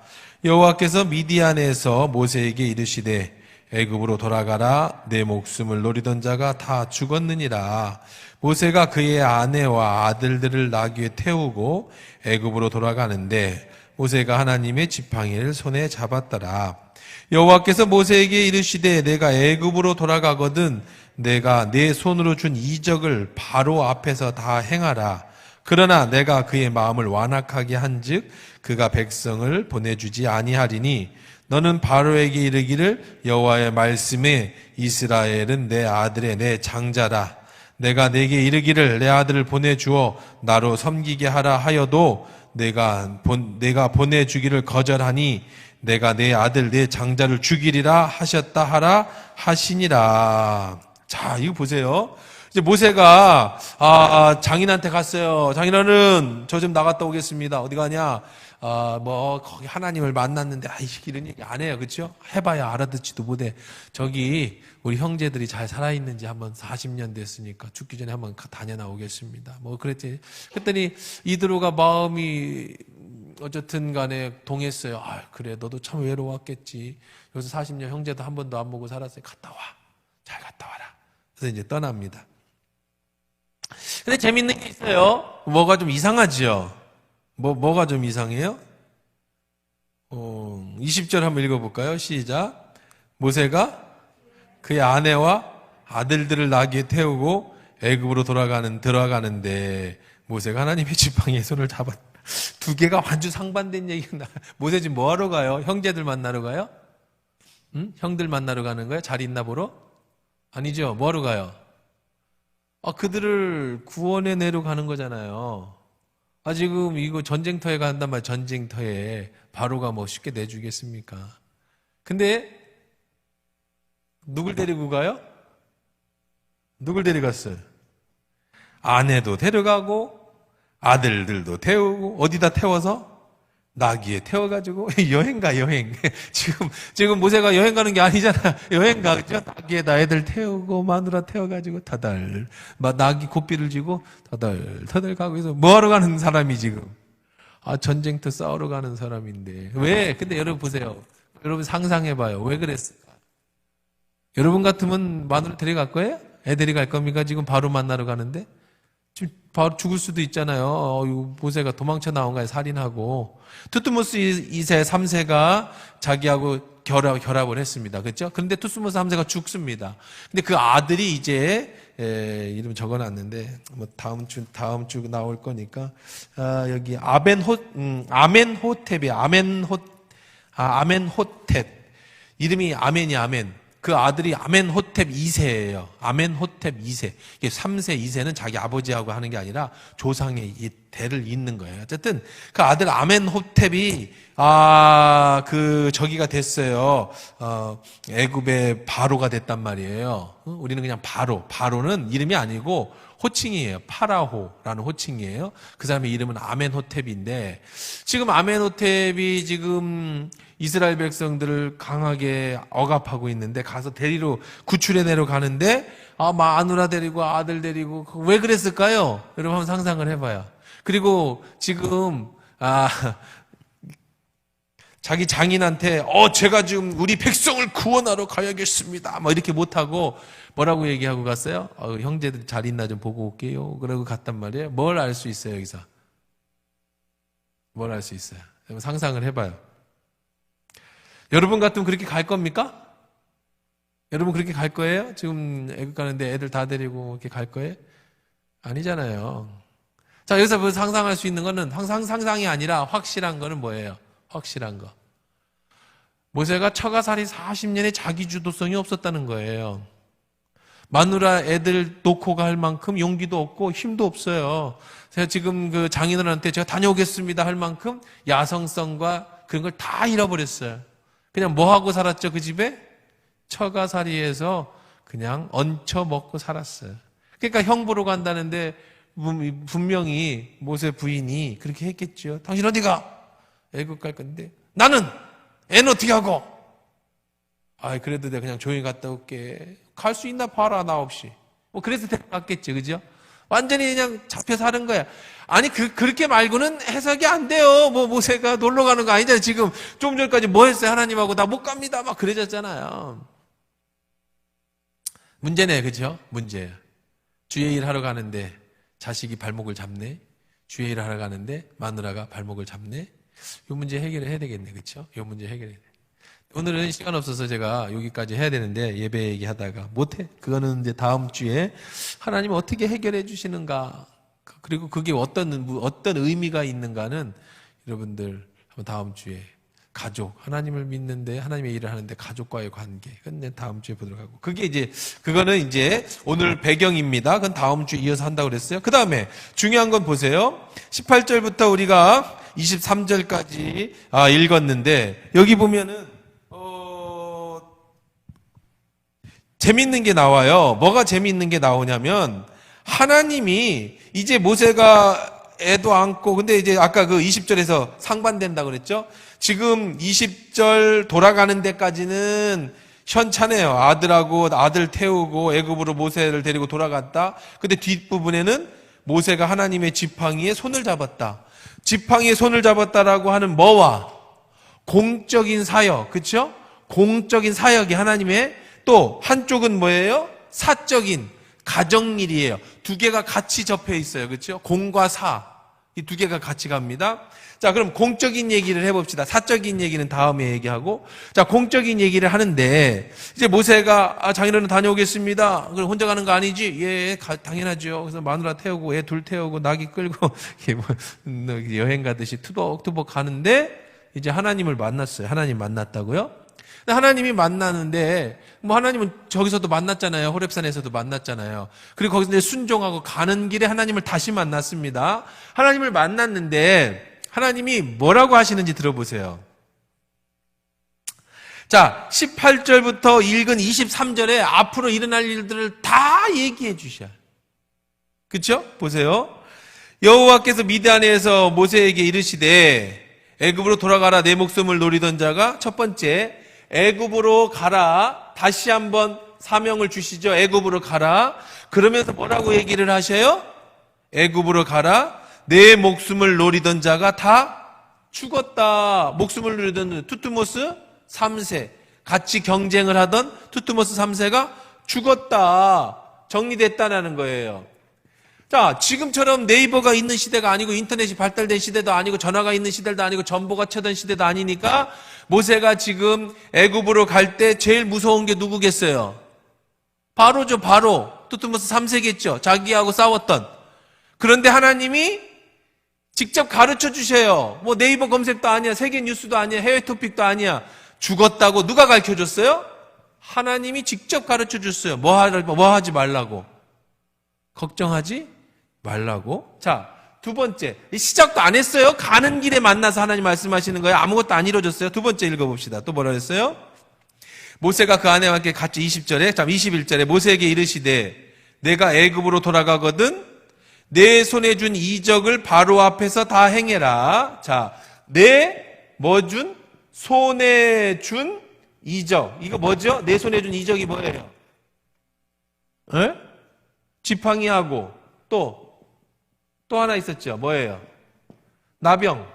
여호와께서 미디안에서 모세에게 이르시되 애굽으로 돌아가라. 내 목숨을 노리던 자가 다 죽었느니라. 모세가 그의 아내와 아들들을 나귀에 태우고 애굽으로 돌아가는데 모세가 하나님의 지팡이를 손에 잡았더라. 여호와께서 모세에게 이르시되 내가 애굽으로 돌아가거든 내가 내 손으로 준 이적을 바로 앞에서 다 행하라. 그러나 내가 그의 마음을 완악하게 한즉 그가 백성을 보내주지 아니하리니 너는 바로에게 이르기를 여호와의 말씀에 이스라엘은 내 아들의 내 장자라. 내가 내게 이르기를 내 아들을 보내주어 나로 섬기게 하라 하여도 내가 보내주기를 거절하니 내가 내 아들 내 장자를 죽이리라 하셨다 하라 하시니라. 자, 이거 보세요. 이제 모세가 장인한테 갔어요. 장인어른, 저 좀 나갔다 오겠습니다. 어디 가냐? 거기 하나님을 만났는데 이런 얘기 안 해요. 그렇죠? 해봐야 알아듣지도 못해. 저기 우리 형제들이 잘 살아있는지 한번 40년 됐으니까 죽기 전에 한번 다녀나오겠습니다. 그랬지. 그랬더니 이드로가 마음이 어쨌든 간에 동했어요. 그래, 너도 참 외로웠겠지. 여기서 40년 형제도 한 번도 안 보고 살았어요. 갔다 와. 잘 갔다 와라. 그래서 이제 떠납니다. 근데 재밌는 게 있어요. 뭐가 좀 이상하죠? 뭐가 좀 이상해요? 20절 한번 읽어볼까요? 시작. 모세가 그의 아내와 아들들을 나귀에 태우고 애굽으로 들어가는데 모세가 하나님의 지팡이에 손을 잡았. 두 개가 완전 상반된 얘기가 모세 지금 뭐하러 가요? 형제들 만나러 가요? 응? 형들 만나러 가는 거예요? 잘 있나 보러? 아니죠. 뭐하러 가요? 그들을 구원해 내러 가는 거잖아요. 지금 이거 전쟁터에 간단 말이에요. 전쟁터에 바로가 쉽게 내주겠습니까? 근데 누굴 데리고 가요? 누굴 데려갔어요? 아내도 데려가고 아들들도 태우고 어디다 태워서? 나귀에 태워가지고 여행 가. 지금 모세가 여행 가는 게 아니잖아. 여행 가죠. 나귀에다 애들 태우고 마누라 태워가지고 다달 나귀 고삐를 쥐고 다달 가고 해서 뭐하러 가는 사람이 지금? 전쟁터 싸우러 가는 사람인데 왜? 근데 여러분 보세요. 여러분 상상해봐요. 왜 그랬을까? 여러분 같으면 마누라 데려갈 거예요? 애들이 갈 겁니까? 지금 바로 만나러 가는데 지금 바로 죽을 수도 있잖아요. 모세가 도망쳐 나온 거야. 살인하고. 투스모스 2세, 3세가 자기하고 결합을 했습니다. 그렇죠? 그런데 투스모스 3세가 죽습니다. 근데 그 아들이 이제 이름 적어놨는데 다음 주 나올 거니까 여기 아멘호텝이야. 아멘호텝. 이름이 아멘. 그 아들이 아멘호텝 2세예요. 아멘호텝 2세. 이게 3세, 2세는 자기 아버지하고 하는 게 아니라 조상의 이 대를 잇는 거예요. 어쨌든 그 아들 아멘호텝이 저기가 됐어요. 애굽의 바로가 됐단 말이에요. 우리는 그냥 바로는 이름이 아니고 호칭이에요. 파라호라는 호칭이에요. 그 사람의 이름은 아멘호텝인데 지금 아멘호텝이 지금 이스라엘 백성들을 강하게 억압하고 있는데 가서 데리러 구출해 내려 가는데 마누라 데리고 아들 데리고 왜 그랬을까요? 여러분 한번 상상을 해봐요. 그리고 지금 자기 장인한테 제가 지금 우리 백성을 구원하러 가야겠습니다. 이렇게 못하고 뭐라고 얘기하고 갔어요? 형제들 잘 있나 좀 보고 올게요. 그러고 갔단 말이에요. 뭘 알 수 있어요 여기서? 뭘 알 수 있어요? 한번 상상을 해봐요. 여러분 같으면 그렇게 갈 겁니까? 여러분 그렇게 갈 거예요? 지금 애국 가는데 애들 다 데리고 이렇게 갈 거예요? 아니잖아요. 자, 여기서 상상할 수 있는 거는 항상 상상이 아니라 확실한 거는 뭐예요? 확실한 거. 모세가 처가살이 40년에 자기 주도성이 없었다는 거예요. 마누라 애들 놓고 갈 만큼 용기도 없고 힘도 없어요. 제가 지금 그 장인어른한테 제가 다녀오겠습니다 할 만큼 야성성과 그런 걸 다 잃어버렸어요. 그냥 뭐 하고 살았죠, 그 집에? 처가살이에서 그냥 얹혀 먹고 살았어요. 그러니까 형 보러 간다는데 분명히 모세 부인이 그렇게 했겠죠. 당신 어디 가? 애국 갈 건데. 나는 애는 어떻게 하고? 그래도 내가 그냥 조용히 갔다 올게. 갈 수 있나 봐라, 나 없이. 그래서 데려갔겠죠, 그죠? 완전히 그냥 잡혀 사는 거야. 아니, 그렇게 말고는 해석이 안 돼요. 모세가 놀러 가는 거 아니잖아요. 지금 좀 전까지 뭐 했어요? 하나님하고 나 못 갑니다. 막 그러셨잖아요. 문제네, 그죠? 문제예요. 주의 일 하러 가는데 자식이 발목을 잡네. 주의 일 하러 가는데 마누라가 발목을 잡네. 이 문제 해결을 해야 되겠네, 그렇죠? 이 문제 해결해야 돼. 오늘은 시간 없어서 제가 여기까지 해야 되는데 예배 얘기하다가 못해. 그거는 이제 다음 주에 하나님 어떻게 해결해 주시는가, 그리고 그게 어떤 의미가 있는가는 여러분들 한번 다음 주에 가족, 하나님을 믿는데 하나님의 일을 하는데 가족과의 관계. 그건 다음 주에 보도록 하고. 그거는 이제 오늘 배경입니다. 그건 다음 주에 이어서 한다고 그랬어요. 그 다음에 중요한 건 보세요. 18절부터 우리가 23절까지 읽었는데 여기 보면은 재밌는 게 나와요. 뭐가 재밌는 게 나오냐면 하나님이 이제 모세가 애도 안고 근데 이제 아까 그 20절에서 상반된다고 그랬죠? 지금 20절 돌아가는 데까지는 현찮아요. 아들 태우고 애굽으로 모세를 데리고 돌아갔다. 근데 뒷부분에는 모세가 하나님의 지팡이에 손을 잡았다. 지팡이에 손을 잡았다라고 하는 뭐와 공적인 사역, 그렇죠? 공적인 사역이 하나님의 또 한쪽은 뭐예요? 사적인 가정일이에요. 두 개가 같이 접해 있어요. 그렇죠? 공과 사. 이 두 개가 같이 갑니다. 자, 그럼 공적인 얘기를 해봅시다. 사적인 얘기는 다음에 얘기하고. 자, 공적인 얘기를 하는데, 이제 모세가, 장인어른 다녀오겠습니다. 그럼 혼자 가는 거 아니지? 예, 당연하죠. 그래서 마누라 태우고, 애 둘 태우고, 나귀 끌고, 여행 가듯이 투벅투벅 가는데, 이제 하나님을 만났어요. 하나님 만났다고요? 하나님이 만나는데, 하나님은 저기서도 만났잖아요. 호렙산에서도 만났잖아요. 그리고 거기서 이제 순종하고 가는 길에 하나님을 다시 만났습니다. 하나님을 만났는데, 하나님이 뭐라고 하시는지 들어보세요. 자, 18절부터 읽은 23절에 앞으로 일어날 일들을 다 얘기해 주셔요. 그쵸? 보세요. 여호와께서 미디안에서 모세에게 이르시되, 애굽으로 돌아가라 내 목숨을 노리던 자가 첫 번째, 애굽으로 가라. 다시 한번 사명을 주시죠. 애굽으로 가라. 그러면서 뭐라고 얘기를 하셔요? 애굽으로 가라. 내 목숨을 노리던 자가 다 죽었다. 목숨을 노리던 투트모스 3세, 같이 경쟁을 하던 투트모스 3세가 죽었다. 정리됐다는 거예요. 자, 지금처럼 네이버가 있는 시대가 아니고 인터넷이 발달된 시대도 아니고 전화가 있는 시대도 아니고 전보가 쳐던 시대도 아니니까 모세가 지금 애굽으로 갈 때 제일 무서운 게 누구겠어요? 바로죠, 바로. 투트모스 3세겠죠. 자기하고 싸웠던. 그런데 하나님이 직접 가르쳐 주셔요. 네이버 검색도 아니야, 세계 뉴스도 아니야, 해외 토픽도 아니야. 죽었다고 누가 가르쳐 줬어요? 하나님이 직접 가르쳐 줬어요. 뭐 하지 말라고. 걱정하지 말라고. 자, 두 번째. 시작도 안 했어요. 가는 길에 만나서 하나님 말씀하시는 거예요. 아무것도 안 이루어졌어요. 두 번째 읽어봅시다. 또 뭐라 그랬어요? 모세가 그 아내와 함께 같이 20절에, 21절에 모세에게 이르시되 내가 애굽으로 돌아가거든 내 손에 준 이적을 바로 앞에서 다 행해라. 자, 손에 준 이적. 이거 뭐죠? 내 손에 준 이적이 뭐예요? 에? 지팡이하고 또 하나 있었죠. 뭐예요? 나병.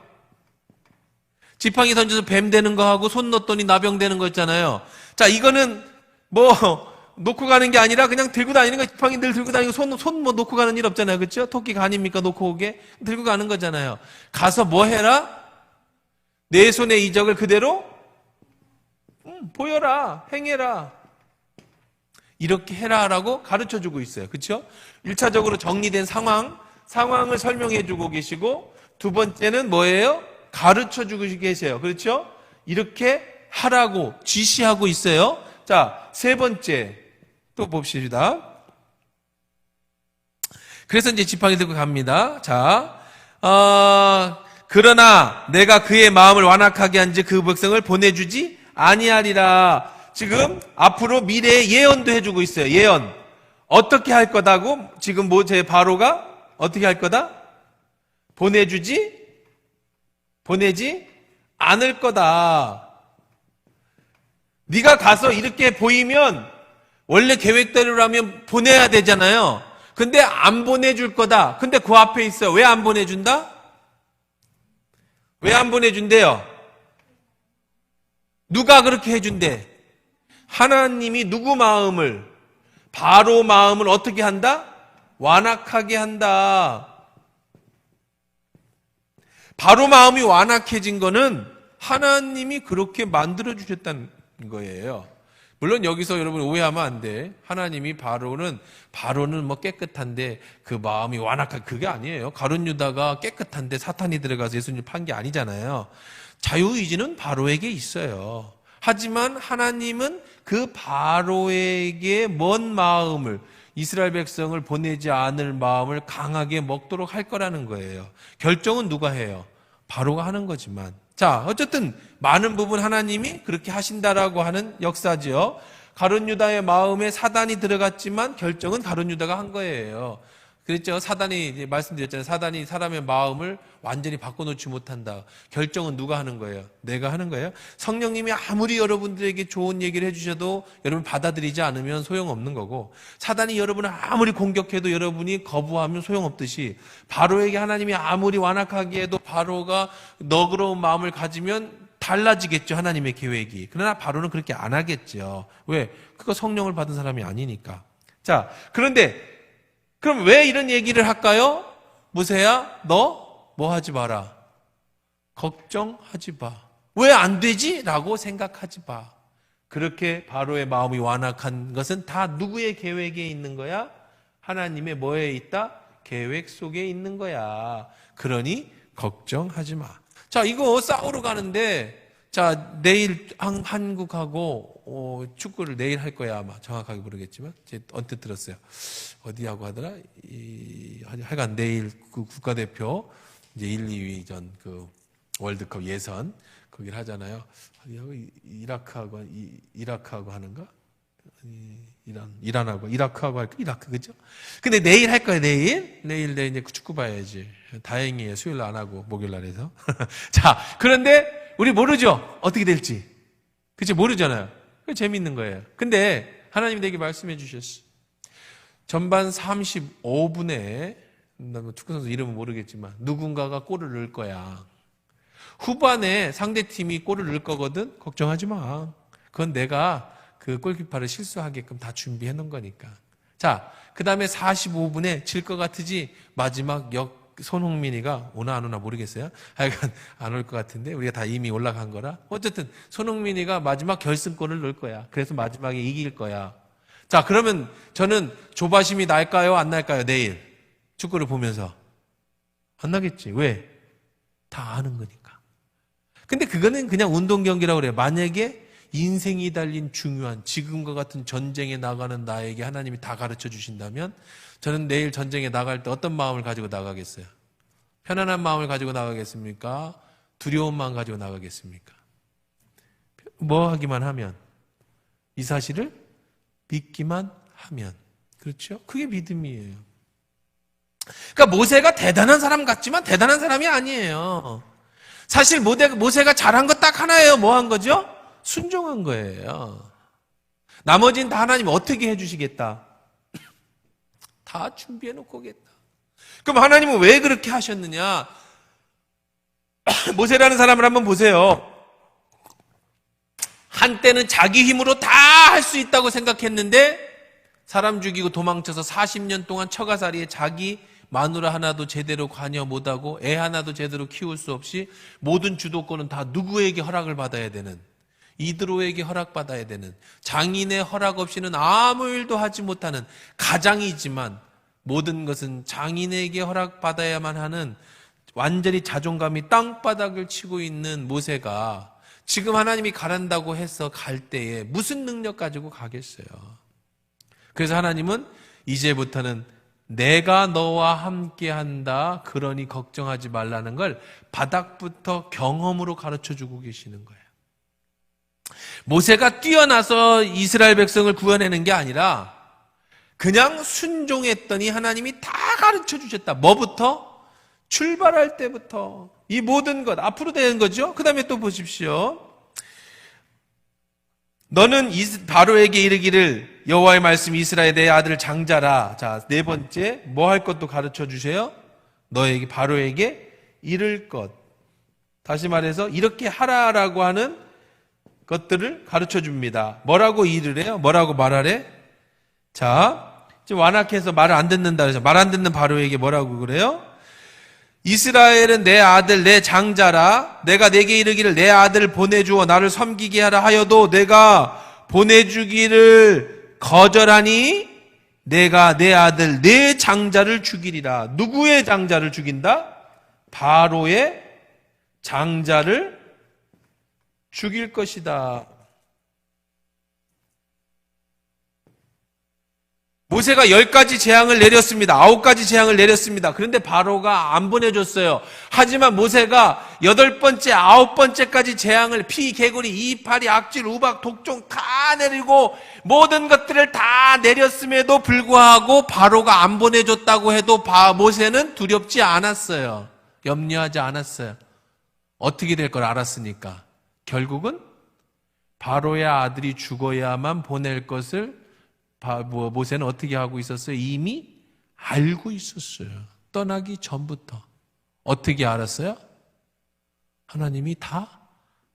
지팡이 던져서 뱀 되는 거 하고 손 넣었더니 나병 되는 거 있잖아요. 자, 이거는 놓고 가는 게 아니라 그냥 들고 다니는 거. 지팡이 늘 들고 다니고 손 놓고 가는 일 없잖아요. 그렇죠? 토끼가 아닙니까? 놓고 오게. 들고 가는 거잖아요. 가서 뭐 해라? 내 손의 이적을 그대로 보여라. 행해라. 이렇게 해라라고 가르쳐주고 있어요. 그렇죠? 1차적으로 정리된 상황을 설명해주고 계시고, 두 번째는 뭐예요? 가르쳐주고 계세요. 그렇죠? 이렇게 하라고 지시하고 있어요. 자, 세 번째 또 봅시다. 그래서 이제 지팡이 들고 갑니다. 자, 그러나 내가 그의 마음을 완악하게 한지 그 백성을 보내주지 아니하리라. 지금 앞으로 미래의 예언도 해주고 있어요. 예언. 어떻게 할 거다고? 지금 모세 바로가 어떻게 할 거다? 보내지 않을 거다. 네가 가서 이렇게 보이면 원래 계획대로라면 보내야 되잖아요. 근데 안 보내줄 거다. 근데 그 앞에 있어요. 왜 안 보내준다? 왜 안 보내준대요? 누가 그렇게 해준대? 하나님이 누구 마음을, 바로 마음을 어떻게 한다? 완악하게 한다. 바로 마음이 완악해진 거는 하나님이 그렇게 만들어 주셨다는 거예요. 물론 여기서 여러분 오해하면 안 돼. 하나님이 바로는 깨끗한데 그 마음이 완악한, 그게 아니에요. 가룟 유다가 깨끗한데 사탄이 들어가서 예수님 판 게 아니잖아요. 자유의지는 바로에게 있어요. 하지만 하나님은 그 바로에게 먼 마음을, 이스라엘 백성을 보내지 않을 마음을 강하게 먹도록 할 거라는 거예요. 결정은 누가 해요? 바로가 하는 거지만. 자, 어쨌든 많은 부분 하나님이 그렇게 하신다라고 하는 역사지요. 가룟 유다의 마음에 사단이 들어갔지만 결정은 가룟 유다가 한 거예요. 그랬죠. 사단이, 말씀드렸잖아요. 사단이 사람의 마음을 완전히 바꿔놓지 못한다. 결정은 누가 하는 거예요? 내가 하는 거예요. 성령님이 아무리 여러분들에게 좋은 얘기를 해주셔도 여러분 받아들이지 않으면 소용없는 거고, 사단이 여러분을 아무리 공격해도 여러분이 거부하면 소용없듯이, 바로에게 하나님이 아무리 완악하게 해도 바로가 너그러운 마음을 가지면 달라지겠죠. 하나님의 계획이. 그러나 바로는 그렇게 안 하겠죠. 왜? 그거 성령을 받은 사람이 아니니까. 자, 그런데 그럼 왜 이런 얘기를 할까요? 모세야, 너 뭐 하지 마라. 걱정하지 마. 왜 안 되지? 라고 생각하지 마. 그렇게 바로의 마음이 완악한 것은 다 누구의 계획에 있는 거야? 하나님의 뭐에 있다? 계획 속에 있는 거야. 그러니 걱정하지 마. 자, 이거 싸우러 가는데, 자, 내일 한국하고 축구를 내일 할 거야. 아마 정확하게 모르겠지만 제 언뜻 들었어요. 어디하고 하더라? 하여간 내일 그 국가대표 이제 1, 2위전 그 월드컵 예선 거기를 하잖아요. 어디하고 이라크하고 하는가? 이란하고 이라크하고 할까? 이라크, 그죠? 근데 내일 할 거예요. 내일 이제 축구 봐야지. 다행이에요. 수요일 안 하고 목요일 날 해서. 자, 그런데 우리 모르죠? 어떻게 될지. 그치? 모르잖아요. 그게 재밌는 거예요. 근데 하나님이 내게 말씀해 주셨어. 전반 35분에, 축구선수 이름은 모르겠지만 누군가가 골을 넣을 거야. 후반에 상대팀이 골을 넣을 거거든? 걱정하지 마. 그건 내가 그 골키퍼를 실수하게끔 다 준비해 놓은 거니까. 자, 그 다음에 45분에 질 것 같으지? 마지막 손흥민이가 오나 안 오나 모르겠어요. 하여간 안 올 것 같은데 우리가 다 이미 올라간 거라. 어쨌든 손흥민이가 마지막 결승골을 넣을 거야. 그래서 마지막에 이길 거야. 자, 그러면 저는 조바심이 날까요? 안 날까요? 내일 축구를 보면서. 안 나겠지. 왜? 다 아는 거니까. 근데 그거는 그냥 운동 경기라고 그래요. 만약에 인생이 달린 중요한 지금과 같은 전쟁에 나가는 나에게 하나님이 다 가르쳐 주신다면 저는 내일 전쟁에 나갈 때 어떤 마음을 가지고 나가겠어요? 편안한 마음을 가지고 나가겠습니까? 두려운 마음 가지고 나가겠습니까? 뭐 하기만 하면? 이 사실을 믿기만 하면. 그렇죠? 그게 믿음이에요. 그러니까 모세가 대단한 사람 같지만 대단한 사람이 아니에요. 사실 모세가 잘한 거 딱 하나예요. 뭐 한 거죠? 순종한 거예요. 나머지는 다 하나님 어떻게 해주시겠다? 다 준비해 놓고 오겠다. 그럼 하나님은 왜 그렇게 하셨느냐? 모세라는 사람을 한번 보세요. 한때는 자기 힘으로 다 할 수 있다고 생각했는데 사람 죽이고 도망쳐서 40년 동안 처가살이에 자기 마누라 하나도 제대로 관여 못하고 애 하나도 제대로 키울 수 없이 모든 주도권은 다 누구에게 허락을 받아야 되는, 이드로에게 허락받아야 되는, 장인의 허락 없이는 아무 일도 하지 못하는 가장이지만 모든 것은 장인에게 허락받아야만 하는 완전히 자존감이 땅바닥을 치고 있는 모세가 지금 하나님이 가란다고 해서 갈 때에 무슨 능력 가지고 가겠어요? 그래서 하나님은 이제부터는 내가 너와 함께한다. 그러니 걱정하지 말라는 걸 바닥부터 경험으로 가르쳐주고 계시는 거예요. 모세가 뛰어나서 이스라엘 백성을 구원하는 게 아니라 그냥 순종했더니 하나님이 다 가르쳐주셨다. 뭐부터? 출발할 때부터. 이 모든 것, 앞으로 되는 거죠. 그 다음에 또 보십시오. 너는 바로에게 이르기를 여호와의 말씀 이스라엘 내 아들 장자라. 자, 네 번째 뭐 할 것도 가르쳐 주세요. 너에게 바로에게 이를 것. 다시 말해서 이렇게 하라라고 하는 것들을 가르쳐 줍니다. 뭐라고 일을 해요? 뭐라고 말하래? 자, 지금 완악해서 말을 안 듣는다 그래서 말 안 듣는 바로에게 뭐라고 그래요? 이스라엘은 내 아들 내 장자라. 내가 내게 이르기를 내 아들을 보내주어 나를 섬기게 하라 하여도 내가 보내주기를 거절하니 내가 내 아들 내 장자를 죽이리라. 누구의 장자를 죽인다? 바로의 장자를 죽일 것이다. 모세가 10가지 재앙을 내렸습니다. 9가지 재앙을 내렸습니다. 그런데 바로가 안 보내줬어요. 하지만 모세가 8번째, 9번째까지 재앙을 피, 개구리, 이파리, 악질, 우박, 독종 다 내리고 모든 것들을 다 내렸음에도 불구하고 바로가 안 보내줬다고 해도 모세는 두렵지 않았어요. 염려하지 않았어요. 어떻게 될 걸 알았으니까. 결국은 바로의 아들이 죽어야만 보낼 것을 모세는 어떻게 하고 있었어요? 이미 알고 있었어요. 떠나기 전부터. 어떻게 알았어요? 하나님이 다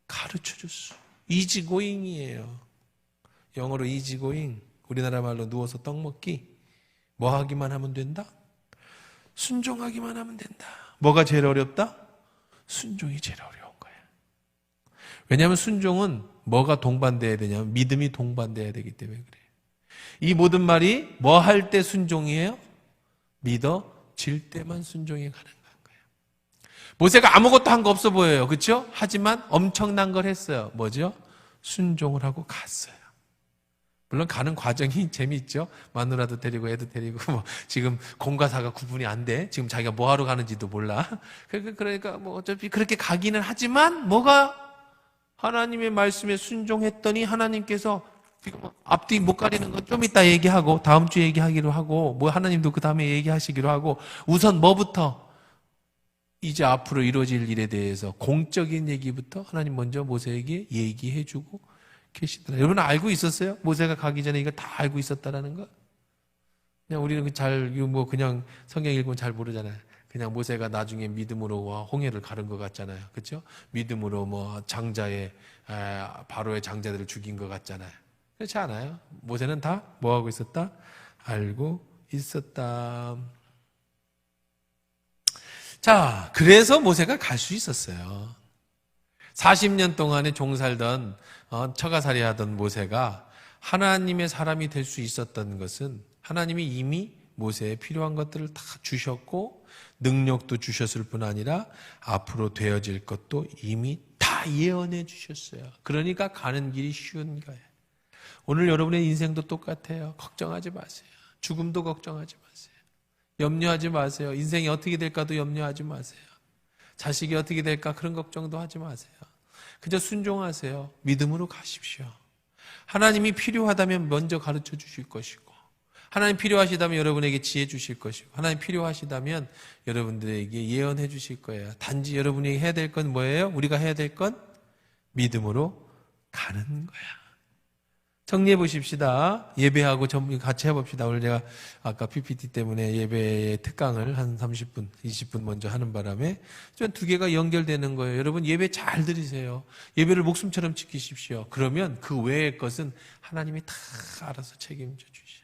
가르쳐줬어요. 이지고잉이에요. 영어로 이지고잉. 우리나라 말로 누워서 떡 먹기. 뭐 하기만 하면 된다? 순종하기만 하면 된다. 뭐가 제일 어렵다? 순종이 제일 어려운 거예요. 왜냐하면 순종은 뭐가 동반돼야 되냐면 믿음이 동반돼야 되기 때문에 그래요. 이 모든 말이 뭐 할 때 순종이에요? 믿어질 때만 순종이 가능한 거예요. 모세가 아무것도 한 거 없어 보여요. 그렇죠? 하지만 엄청난 걸 했어요. 뭐죠? 순종을 하고 갔어요. 물론 가는 과정이 재미있죠. 마누라도 데리고 애도 데리고 지금 공과 사가 구분이 안 돼. 지금 자기가 뭐 하러 가는지도 몰라. 그러니까 어차피 그렇게 가기는 하지만 뭐가 하나님의 말씀에 순종했더니 하나님께서 지금 앞뒤 못 가리는 건 좀 이따 얘기하고 다음 주에 얘기하기로 하고 하나님도 그 다음에 얘기하시기로 하고 우선 뭐부터 이제 앞으로 이루어질 일에 대해서 공적인 얘기부터 하나님 먼저 모세에게 얘기해주고 계시더라. 여러분 알고 있었어요? 모세가 가기 전에 이거 다 알고 있었다라는 거? 그냥 우리는 그냥 성경 읽으면 잘 모르잖아요. 그냥 모세가 나중에 믿음으로 홍해를 가른 것 같잖아요. 그렇죠? 믿음으로 바로의 장자들을 죽인 것 같잖아요. 그렇지 않아요? 모세는 다 뭐 하고 있었다? 알고 있었다. 자, 그래서 모세가 갈 수 있었어요. 40년 동안에 종살던 처가살이 하던 모세가 하나님의 사람이 될 수 있었던 것은 하나님이 이미 모세에 필요한 것들을 다 주셨고 능력도 주셨을 뿐 아니라 앞으로 되어질 것도 이미 다 예언해 주셨어요. 그러니까 가는 길이 쉬운 거예요. 오늘 여러분의 인생도 똑같아요. 걱정하지 마세요. 죽음도 걱정하지 마세요. 염려하지 마세요. 인생이 어떻게 될까도 염려하지 마세요. 자식이 어떻게 될까 그런 걱정도 하지 마세요. 그저 순종하세요. 믿음으로 가십시오. 하나님이 필요하다면 먼저 가르쳐 주실 것이고 하나님 필요하시다면 여러분에게 지혜 주실 것이고 하나님 필요하시다면 여러분들에게 예언해 주실 거예요. 단지 여러분이 해야 될 건 뭐예요? 우리가 해야 될 건 믿음으로 가는 거야. 정리해 보십시다. 예배하고 같이 해봅시다. 오늘 제가 아까 PPT 때문에 예배의 특강을 한 30분, 20분 먼저 하는 바람에 두 개가 연결되는 거예요. 여러분 예배 잘 들으세요. 예배를 목숨처럼 지키십시오. 그러면 그 외의 것은 하나님이 다 알아서 책임져 주셔요.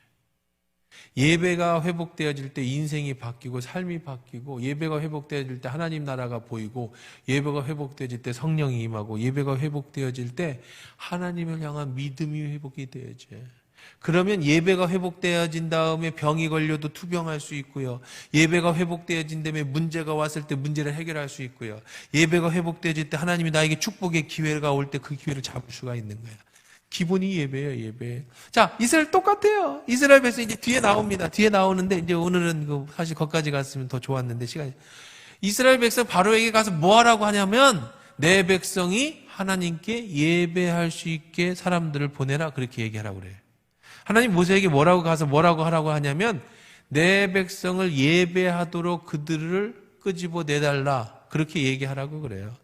예배가 회복되어질 때 인생이 바뀌고 삶이 바뀌고 예배가 회복되어질 때 하나님 나라가 보이고 예배가 회복되어질 때 성령이 임하고 예배가 회복되어질 때 하나님을 향한 믿음이 회복이 되어져요. 그러면 예배가 회복되어진 다음에 병이 걸려도 투병할 수 있고요. 예배가 회복되어진 다음에 문제가 왔을 때 문제를 해결할 수 있고요. 예배가 회복되어질 때 하나님이 나에게 축복의 기회가 올 때 그 기회를 잡을 수가 있는 거예요. 기본이 예배예요, 예배. 자, 이스라엘 똑같아요. 이스라엘 백성 이제 뒤에 나옵니다. 뒤에 나오는데 이제 오늘은 사실 거기까지 갔으면 더 좋았는데 시간이. 이스라엘 백성 바로에게 가서 뭐 하라고 하냐면 내 백성이 하나님께 예배할 수 있게 사람들을 보내라 그렇게 얘기하라고 그래요. 하나님 모세에게 뭐라고 하라고 하냐면 내 백성을 예배하도록 그들을 끄집어 내달라 그렇게 얘기하라고 그래요.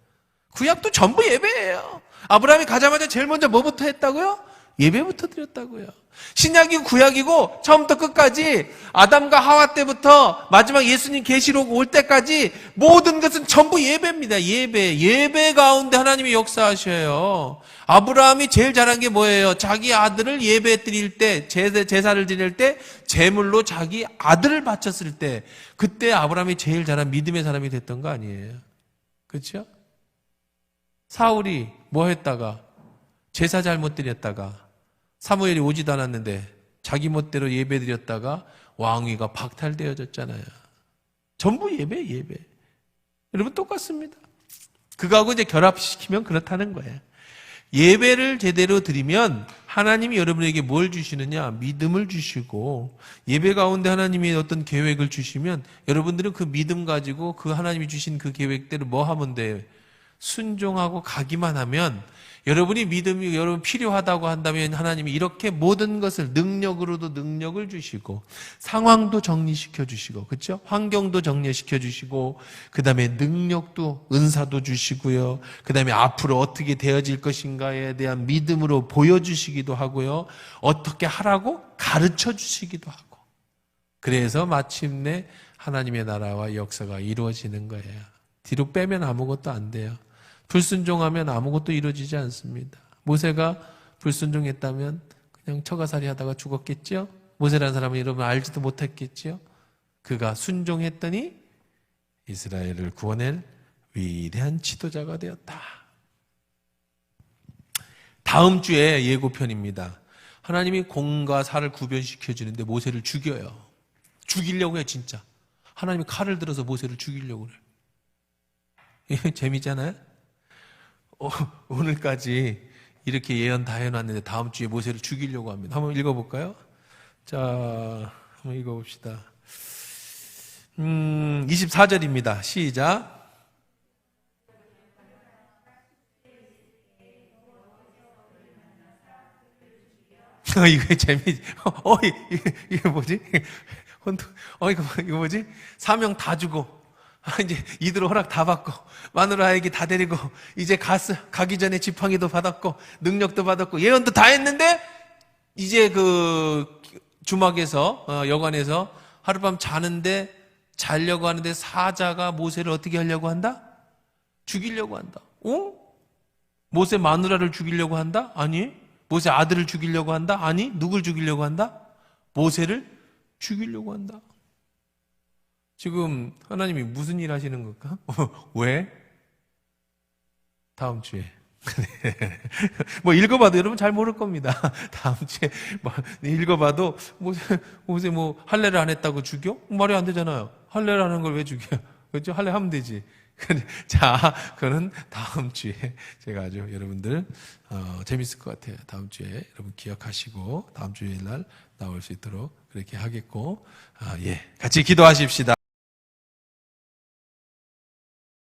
구약도 전부 예배예요. 아브라함이 가자마자 제일 먼저 뭐부터 했다고요? 예배부터 드렸다고요. 신약이고 구약이고 처음부터 끝까지 아담과 하와 때부터 마지막 예수님 계시록 올 때까지 모든 것은 전부 예배입니다. 예배 가운데 하나님이 역사하셔요. 아브라함이 제일 잘한 게 뭐예요? 자기 아들을 예배 드릴 때 제사를 드릴 때 제물로 자기 아들을 바쳤을 때 그때 아브라함이 제일 잘한 믿음의 사람이 됐던 거 아니에요? 그렇죠? 사울이 뭐 했다가 제사 잘못 드렸다가 사무엘이 오지도 않았는데 자기 멋대로 예배 드렸다가 왕위가 박탈되어졌잖아요. 전부 예배. 여러분 똑같습니다. 그거하고 이제 결합시키면 그렇다는 거예요. 예배를 제대로 드리면 하나님이 여러분에게 뭘 주시느냐? 믿음을 주시고, 예배 가운데 하나님이 어떤 계획을 주시면 여러분들은 그 믿음 가지고 그 하나님이 주신 그 계획대로 뭐 하면 돼요? 순종하고 가기만 하면, 여러분이 믿음이 여러분 필요하다고 한다면 하나님이 이렇게 모든 것을 능력으로도 능력을 주시고, 상황도 정리시켜 주시고, 그렇죠? 환경도 정리시켜 주시고, 그 다음에 능력도, 은사도 주시고요. 그 다음에 앞으로 어떻게 되어질 것인가에 대한 믿음으로 보여주시기도 하고요. 어떻게 하라고 가르쳐 주시기도 하고. 그래서 마침내 하나님의 나라와 역사가 이루어지는 거예요. 뒤로 빼면 아무것도 안 돼요. 불순종하면 아무것도 이루어지지 않습니다. 모세가 불순종했다면 그냥 처가살이 하다가 죽었겠죠? 모세라는 사람은 여러분 알지도 못했겠죠? 그가 순종했더니 이스라엘을 구원할 위대한 지도자가 되었다. 다음 주에 예고편입니다. 하나님이 공과 사를 구별시켜주는데 모세를 죽여요. 죽이려고 해 진짜. 하나님이 칼을 들어서 모세를 죽이려고 그래. 재미잖아요? 오늘까지 이렇게 예언 다 해놨는데 다음 주에 모세를 죽이려고 합니다. 한번 읽어볼까요? 자, 한번 읽어봅시다. 24절입니다. 시작. 이거 이게 뭐지? 이거 뭐지? 사명 다 주고. 이제 이들 허락 다 받고 마누라 아기 다 데리고 이제 가기 전에 지팡이도 받았고 능력도 받았고 예언도 다 했는데 이제 그 주막에서 여관에서 하룻밤 자려고 하는데 사자가 모세를 어떻게 하려고 한다? 죽이려고 한다. 모세 마누라를 죽이려고 한다? 아니. 모세 아들을 죽이려고 한다? 아니. 누굴 죽이려고 한다? 모세를 죽이려고 한다. 지금 하나님이 무슨 일 하시는 걸까? 왜? 다음 주에. 뭐 읽어봐도 여러분 잘 모를 겁니다. 다음 주에 읽어봐도 모세 뭐 할례를 안 했다고 죽여? 말이 안 되잖아요. 할례를 하는 걸 왜 죽여? 그렇죠? 할례 하면 되지. 자, 그거는 다음 주에 제가 아주 여러분들 재밌을 것 같아요. 다음 주에 여러분 기억하시고 다음 주일 날 나올 수 있도록 그렇게 하겠고, 같이 기도하십시다.